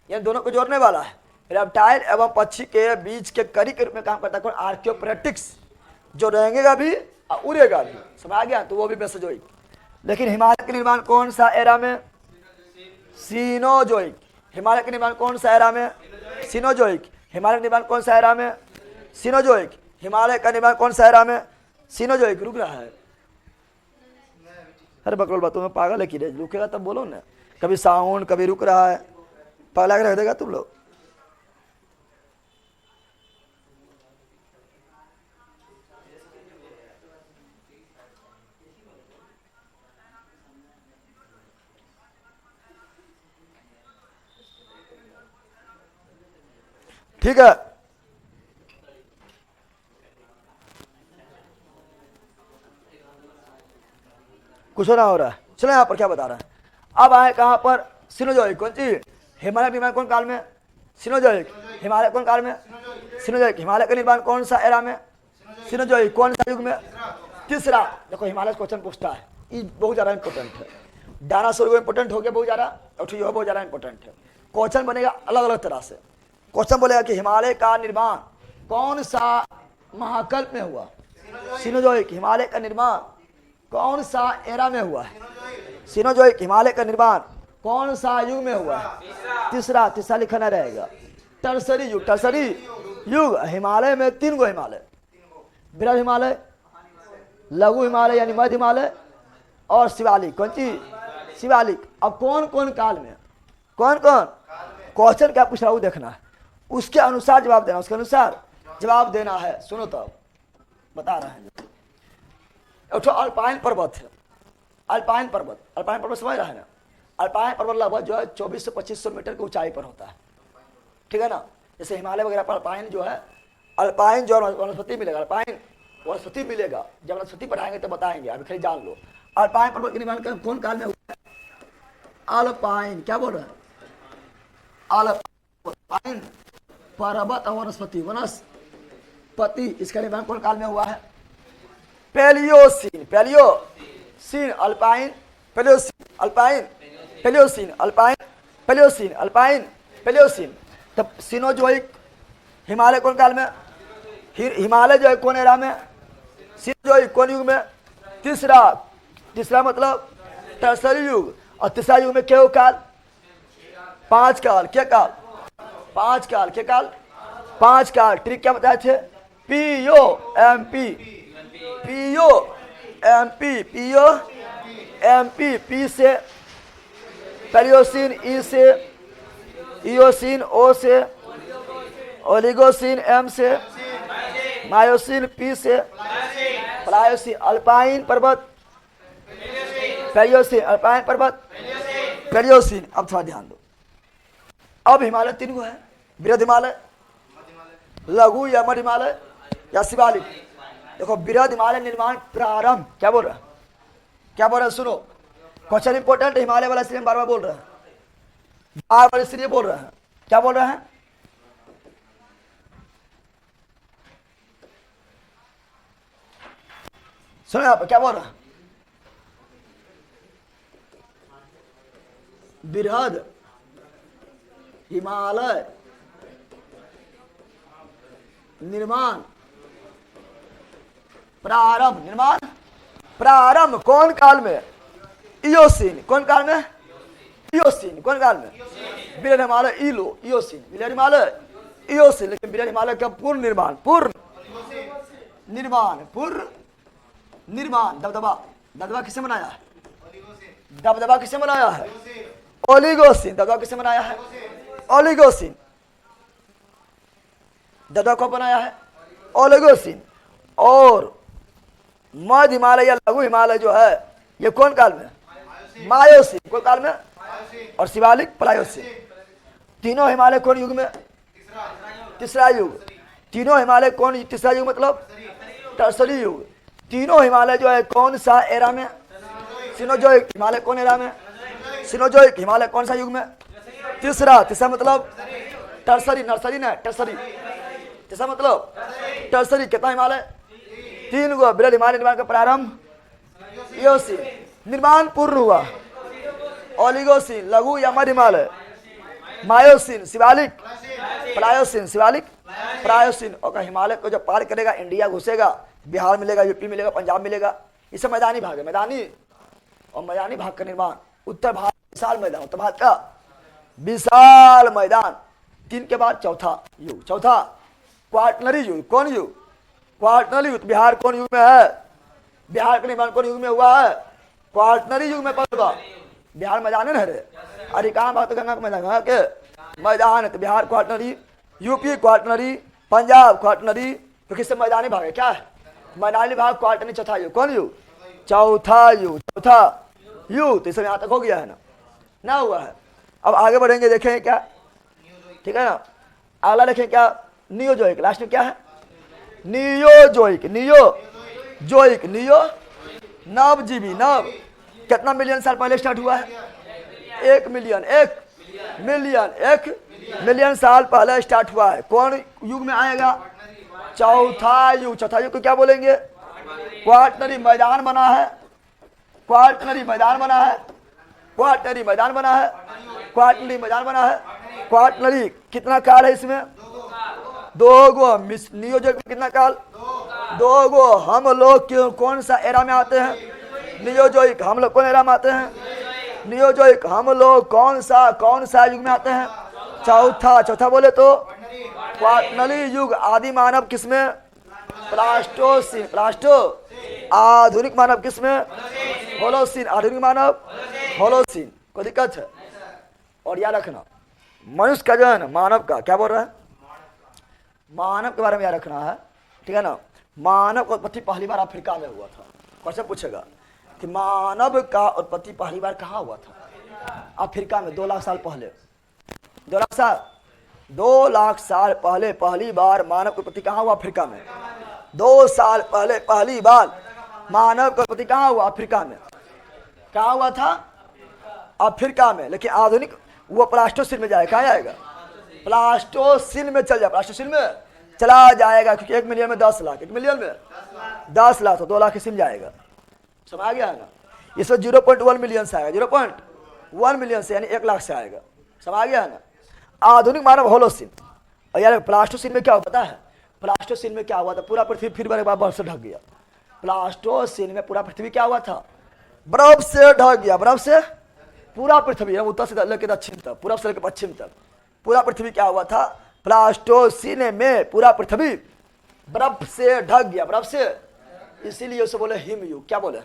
ये दोनों को जोड़ने वाला है। रेप्टाइल एवं पक्षी के बीच के कड़ी के रूप में काम करता है कौन? आर्कियोप्टेरिक्स, जो रहेंगेगा भी और उड़ेगा भी, समझ आ गया? तो वो भी मेसोजोइक। लेकिन हिमालय का निर्माण कौन सा एरा में? सीनोजोइक। हिमालय का निर्माण कौन सा एरा में? सीनोजोइक। हिमालय का निर्माण कौन सा एरा में? सीनोजोइक। हिमालय का निर्माण कौन सा एरा में? सीनोजोइक। रुक रहा है, अरे बकरोल बातों में पागल है कि रे, रुकेगा तब बोलो ना। कभी साउंड कभी रुक रहा है, पागल रख देगा तुम लोग। ठीक है, कुछ ना हो रहा है। चलो यहाँ पर क्या बता रहा है, अब आए कहाँ पर? सीनोजोइक। कौन सी? हिमालय निर्माण कौन काल में? सीनोजोइक। हिमालय कौन काल में? सीनोजोइक। हिमालय का निर्माण कौन सा एरा में? सीनोजोइक। कौन सा युग में? तीसरा। देखो हिमालय क्वेश्चन पूछता है, ये बहुत ज्यादा इंपॉर्टेंट है। डायनासोर इंपॉर्टेंट हो गया बहुत ज्यादा, और बहुत ज्यादा इंपॉर्टेंट है। क्वेश्चन बनेगा अलग अलग तरह से। क्वेश्चन बोलेगा कि हिमालय का निर्माण कौन सा महाकल्प में हुआ? सीनोजोइक। हिमालय का निर्माण कौन सा एरा में हुआ है? सीनोजोइक। हिमालय का निर्माण कौन सा युग में हुआ है? तीसरा। तीसरा लिखना रहेगा टर्सरी युग। टर्सरी युग। हिमालय में 3 गो हिमालय, बृहद हिमालय, लघु हिमालय यानी मध्य हिमालय, और शिवालिक। कौन सी? शिवालिक। अब कौन कौन काल में? कौन कौन? क्वेश्चन क्या पूछ रहा हूँ देखना है, उसके अनुसार जवाब देना, उसके अनुसार जवाब देना है। सुनो तब बता रहे हैं। एक अल्पाइन पर्वत है, अल्पाइन पर्वत। अल्पाइन पर्वत समझ रहा है ना? अल्पाइन पर्वत लगभग जो है 2400 से 2500 मीटर की ऊंचाई पर होता है, ठीक है ना? जैसे हिमालय वगैरह पर अल्पाइन जो है, अल्पाइन जो वनस्पति मिलेगा, अल्पाइन वनस्पति मिलेगा। जब वनस्पति पढ़ाएंगे तो बताएंगे, अभी खाली जान लो। अल्पाइन पर्वत के निर्माण कौन काल में हुआ है? अल्पाइन। क्या बोल रहे हैं? अल्पाइन पर्वत और वनस्पति, वनस्पति, इसका निर्माण कौन काल में हुआ है? Palaeocene. Palaeocene. Alpine Palaeocene. Alpine Palaeocene. Alpine Palaeocene. Alpine Palaeocene. तब सीनोजोइक। हिमालय कौन काल में? हिमालय जो है कौन एरा में? सीनोजोइक। कौन युग में? तीसरा। तीसरा मतलब टर्सरी युग। और तीसरा युग में क्या काल? 5 काल। क्या काल? 5 काल। क्या काल? 5 काल। ट्रिक क्या बताए थे? POMP। POMP। POMP। पी से पेलियोसीन, ई से इयोसीन, ओ से ओलिगोसीन, एम से मायोसीन, पी से प्लायोसीन। अल्पाइन पर्वत पेलियोसीन। अल्पाइन पर्वत पेलियोसीन। अब थोड़ा ध्यान दो, अब हिमालय 3 गो है, बृहद हिमालय, लघु या मध्य हिमालय या शिवालिक। देखो बृहद हिमालय निर्माण प्रारंभ, क्या बोल रहा है? क्या बोल रहा है? सुनो, क्वेश्चन इंपॉर्टेंट है, हिमालय वाला इसलिए बार बार बोल रहे हैं, बार बार इसलिए बोल रहे हैं। क्या बोल रहे हैं? सुनो यहाँ पर क्या बोल रहा है? बृहद हिमालय निर्माण प्रारंभ। निर्माण प्रारंभ कौन काल में? इयोसीन। कौन काल में? इयोसीन। कौन काल में? बृहद हिमालय इलो इयोसीन। बृहद हिमालय इयोसीन। लेकिन बृहद हिमालय का पूर्ण निर्माण, पूर्ण निर्माण, पूर्ण निर्माण। दबदबा, दबदबा किसे बनाया है? दबदबा किसे बनाया है? ओलिगोसीन। दबदबा किसे बनाया है? ओलिगोसीन। दबदबा को बनाया है? ओलिगोसीन। और मध्य हिमालय या लघु हिमालय जो है ये कौन काल में? मायोसीन। कौन काल में? और शिवालिक प्लायोसीन। तीनों हिमालय कौन युग में? तीसरा युग। तीनों हिमालय कौन? तीसरा युग मतलब टर्सरी युग। तीनों हिमालय जो है कौन सा एरा में? सीनोजोइक। हिमालय कौन एरा में? सीनोजोइक। हिमालय कौन सा युग में? तीसरा। तीसरा मतलब टर्सरी, नर्सरी ना, टर्सरी। तीसरा मतलब टर्सरी। कितना हिमालय? 3 गो। बृहद हिमालय निर्माण का प्रारंभ इयोसीन। निर्माण पूर्ण हुआ ओलिगोसीन लघु या मध्य हिमालय, मायोसीन शिवालिक, प्रायोसीन शिवालिक, प्रायोसीन। और हिमालय को जब पार करेगा इंडिया घुसेगा, बिहार मिलेगा, यूपी मिलेगा, पंजाब मिलेगा। इसे मैदानी भाग है, मैदानी और मैदानी भाग का निर्माण। उत्तर भारत विशाल मैदान, उत्तर भारत का विशाल मैदान। 3 के बाद चौथा युग, चौथा क्वार्टनरी युग। कौन युग? क्वार्टनरी युग। बिहार कौन युग में है? बिहार का निर्माण कौन युग में हुआ है? क्वार्टनरी युग में पड़ेगा। बिहार मैदान है ना रे, अरे कहाँ बात गंगा का मैदान, गंगा के मैदान है। तो Bihar quaternary, UP quaternary, Punjab quaternary. तो किससे मैदानी भाग है? क्या है? मैदानी भाग क्वार्टनरी। चौथा युग कौन युग? चौथा युग, चौथा युग। तो इसमें यहाँ तक हो गया है ना हुआ है। अब आगे बढ़ेंगे, देखेंगे क्या, ठीक है ना। अगला देखें क्या, नियोजोइक। लास्ट में क्या है? नियोजोइक, नियोजोइक, नियो नवजीवी। नव कितना मिलियन साल पहले स्टार्ट हुआ है? 1 मिलियन, 1 मिलियन साल पहले स्टार्ट हुआ है। कौन युग में आएगा? चौथा युग। चौथा युग को क्या बोलेंगे? क्वार्टनरी मैदान बना है, क्वार्टनरी मैदान बना है, क्वार्टनरी मैदान बना है, क्वार्टनरी मैदान बना है। क्वार्टनरी कितना काल है इसमें? 2 गो। नियोजक में कितना काल? 2 गो। हम लोग कौन सा एरा में आते हैं? नियोजोइक। हम लोग कौन एरा में आते हैं? नियोजोइक। हम लोग कौन सा युग में आते हैं? चौथा बोले तो क्वार्टनरी युग। आदि मानव किसमें? प्लास्टोसीन, प्लास्टो। आधुनिक मानव किसमें? होलोसीन। आधुनिक मानव होलोसीन। कोई दिक्कत है? और याद रखना, मनुष्य का जो है ना, मानव का क्या बोल रहा है? मानव के बारे में याद रखना है, ठीक है ना। मानव का उत्पत्ति पहली बार अफ्रीका में हुआ था। क्वेश्चन पूछेगा कि मानव का उत्पत्ति पहली बार कहाँ हुआ था? अफ्रीका में 2 लाख साल पहले। 2 लाख साल पहले पहली बार मानव की उत्पत्ति कहाँ हुआ? अफ्रीका में। 2 साल पहले पहली बार मानव की उत्पत्ति कहाँ हुआ? अफ्रीका में। कहाँ हुआ था? अफ्रीका में। लेकिन आधुनिक वो प्लास्टोसीन में जाएगा। कहाँ जाएगा? प्लास्टोसीन में चल जाए, प्लास्टोसीन में चला जाएगा। क्योंकि 1 मिलियन में 10 लाख, 1 मिलियन में 10 लाख, तो 2 लाख इसी में जाएगा। समझ आ गया है ना। इसमें 0.1 मिलियन से आएगा, 0.1 मिलियन से, यानी 1 लाख से आएगा। समझ आ गया है ना। आधुनिक मानव होलोसीन। और यार प्लास्टोसीन में क्या हुआ पता है? प्लास्टोसीन में क्या हुआ था? पूरा पृथ्वी फिर एक बार बर्फ से ढक गया। प्लास्टोसीन में पूरा पृथ्वी क्या हुआ था? बर्फ से ढक गया। बर्फ से पूरा पृथ्वी, उत्तर से लेकर दक्षिण तक, पूर्व से लेकर पश्चिम तक पूरा पृथ्वी क्या हुआ था? प्लास्टोसीन में पूरा पृथ्वी बर्फ से ढक गया, बर्फ से। इसीलिए उसे बोले हिमयुग। क्या बोले?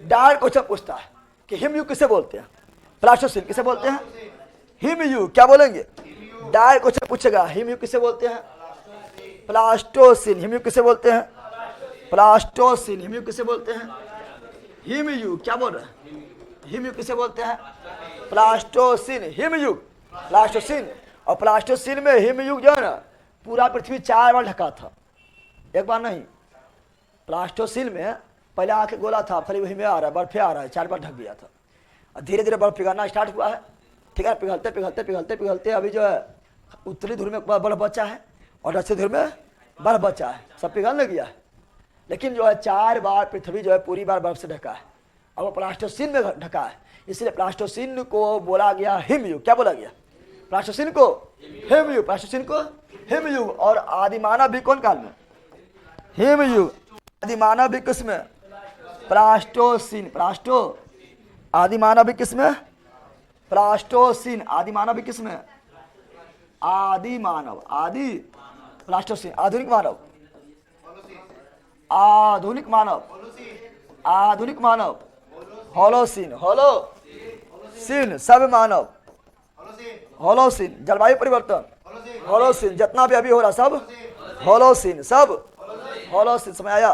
डायरेक्ट क्वेश्चन पूछता है कि हिमयुग किसे बोलते हैं? प्लास्टोसीन किसे बोलते हैं? हिमयुग। क्या बोलेंगे? डायरेक्ट क्वेश्चन पूछेगा, हिमयुग किसे बोलते हैं? प्लास्टोसीन। हिमयुग किसे बोलते हैं? प्लास्टोसीन। हिमयुग किसे बोलते हैं? हिमयुग। क्या बोल रहे हैं? हिमयुग किसे बोलते हैं? प्लास्टोसीन। हिमयुग, प्लास्टोसीन। और प्लास्टोसीन में हिमयुग जो है ना, पूरा पृथ्वी 4 बार ढका था, 1 बार नहीं। प्लास्टोसीन में पहले आके गोला था, फिर वही में आ रहा है, बर्फे आ रहा है, 4 बार ढक गया था। और धीरे धीरे बर्फ पिघलना स्टार्ट हुआ है, ठीक है। पिघलते पिघलते पिघलते पिघलते अभी जो है उत्तरी ध्रुव में बर्फ बचा है और दक्षिण ध्रुव में बर्फ बचा है, सब पिघलने गया है। लेकिन जो है 4 बार पृथ्वी जो है पूरी बार बर्फ से ढका है, और वो प्लास्टोसीन में ढका है। इसलिए प्लास्टोसीन को बोला गया हिमयुग। क्या बोला गया? प्लास्टोसीन को हिमयुग, प्लास्टोसीन को हिमयुग। और आदिमानव भी कौन काल में? हिमयुग। आदिमानव भी किस में? प्लास्टोसीन। प्लास्टो आदिमानव भी किस में? प्लास्टोसीन। आदिमानव भी किस में? आदिमानव, आदि प्लास्टोसीन। आधुनिक मानव, आधुनिक मानव, आधुनिक मानव होलोसीन। होलोसीन सब मानव, होलोसीन। जलवायु परिवर्तन होलोसीन। जितना भी अभी हो रहा सब होलोसीन, सब होलोसीन। समय आया।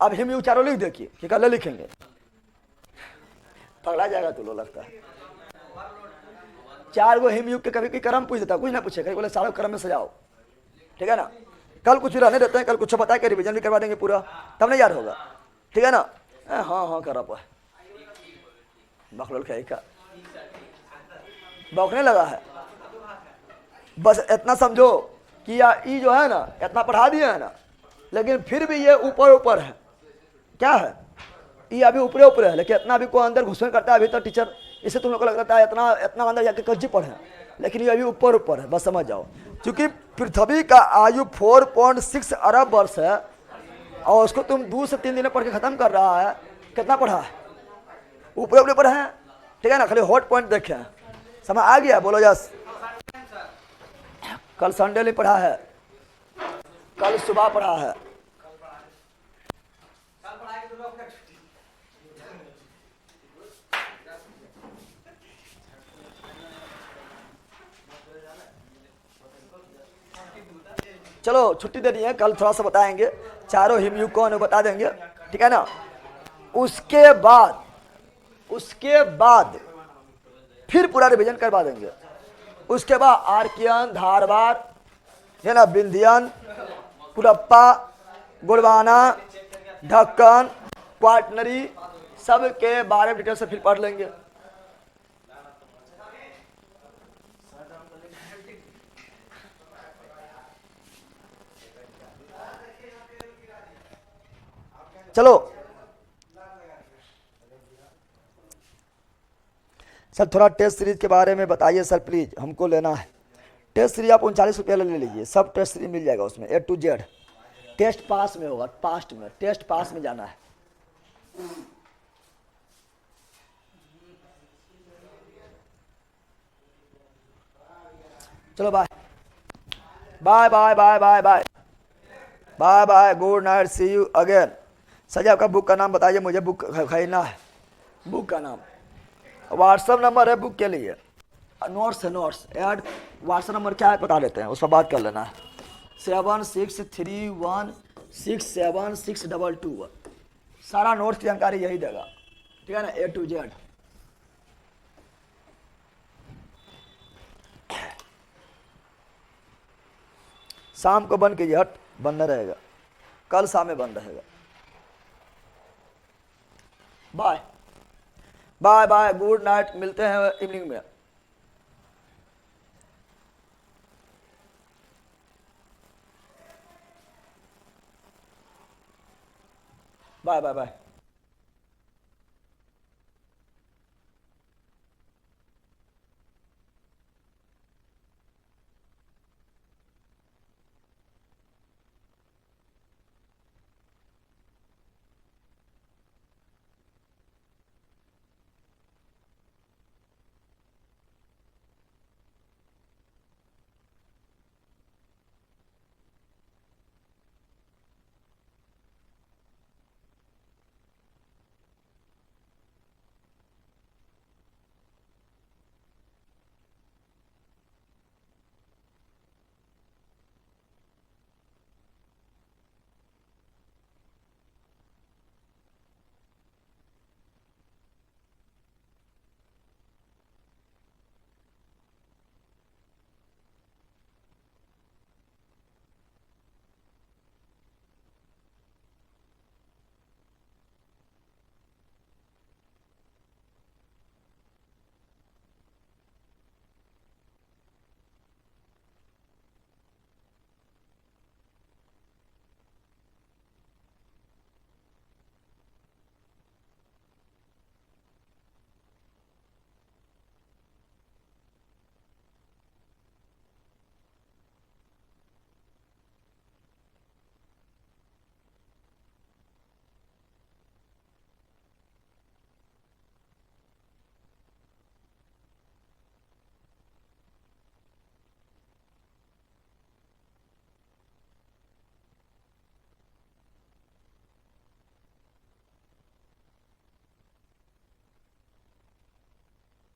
अब हिमयुग चारों लिख देखिए कि कल लिखेंगे, पगला जाएगा तो लो लगता है। 4 गो हिमयुग के कभी कोई क्रम पूछ देता, कुछ ना पूछे, कभी बोले सारे क्रम में सजाओ, ठीक है ना। कल कुछ रहने देते हैं, कल कुछ बता के रिवीजन भी करवा देंगे पूरा, तब नहीं याद होगा, ठीक है ना। हाँ हाँ कर रहा बखलोल का बौखने लगा है। बस इतना समझो कि ये जो है ना, इतना पढ़ा दिया है ना, लेकिन फिर भी ये ऊपर ऊपर है। क्या है? ये अभी ऊपरे ऊपरे है, लेकिन इतना अभी कोई अंदर घुसपन करता है अभी तक टीचर, इसे तुम लोग को लगता है इतना इतना अंदर जाके कच्ची पढ़े, लेकिन ये अभी ऊपर ऊपर है, बस समझ जाओ। क्योंकि पृथ्वी का आयु 4.6 अरब वर्ष है और उसको तुम 2 से 3 दिन में पढ़ के खत्म कर रहा है, कितना पढ़ा है? ऊपर ऊपर पढ़ा है, ठीक है ना, खाली हॉट पॉइंट देखे, समझ आ गया? बोलो यस। कल संडे नहीं पढ़ा है, कल सुबह पढ़ा है। चलो छुट्टी दे दी है, कल थोड़ा सा बताएंगे, चारों हिमयुग कौन है बता देंगे, ठीक है ना। उसके बाद फिर पूरा रिवीजन करवा देंगे। उसके बाद आर्कियन, धारवाड़, है ना, विंध्यन, कुरप्पा, गुड़वाना, ढक्कन, क्वाटनरी, सब के बारे में डिटेल से फिर पढ़ लेंगे। चलो सर थोड़ा टेस्ट सीरीज के बारे में बताइए सर प्लीज, हमको लेना है टेस्ट सीरीज। आप 39 रुपये ले लीजिए, सब टेस्ट सीरीज मिल जाएगा उसमें A to Z। Test pass में होगा, पास्ट में, टेस्ट पास में जाना है। चलो bye bye bye bye bye bye bye bye, good night, see you again. Sir आपका बुक का नाम बताइए मुझे, बुक खरीदना है, बुक का नाम, व्हाट्सअप नंबर है बुक के लिए, नोट्स है, नोट्स ऐड, व्हाट्सअप नंबर क्या है बता देते हैं, उस पर बात कर लेना है। 7631676622, सारा नोट्स की जानकारी यही देगा, ठीक है ना, A to Z। शाम को बंद कीजिए, हट बंद रहेगा, कल शाम में बंद रहेगा। Bye bye bye, good night, मिलते हैं इवनिंग में। Bye bye bye.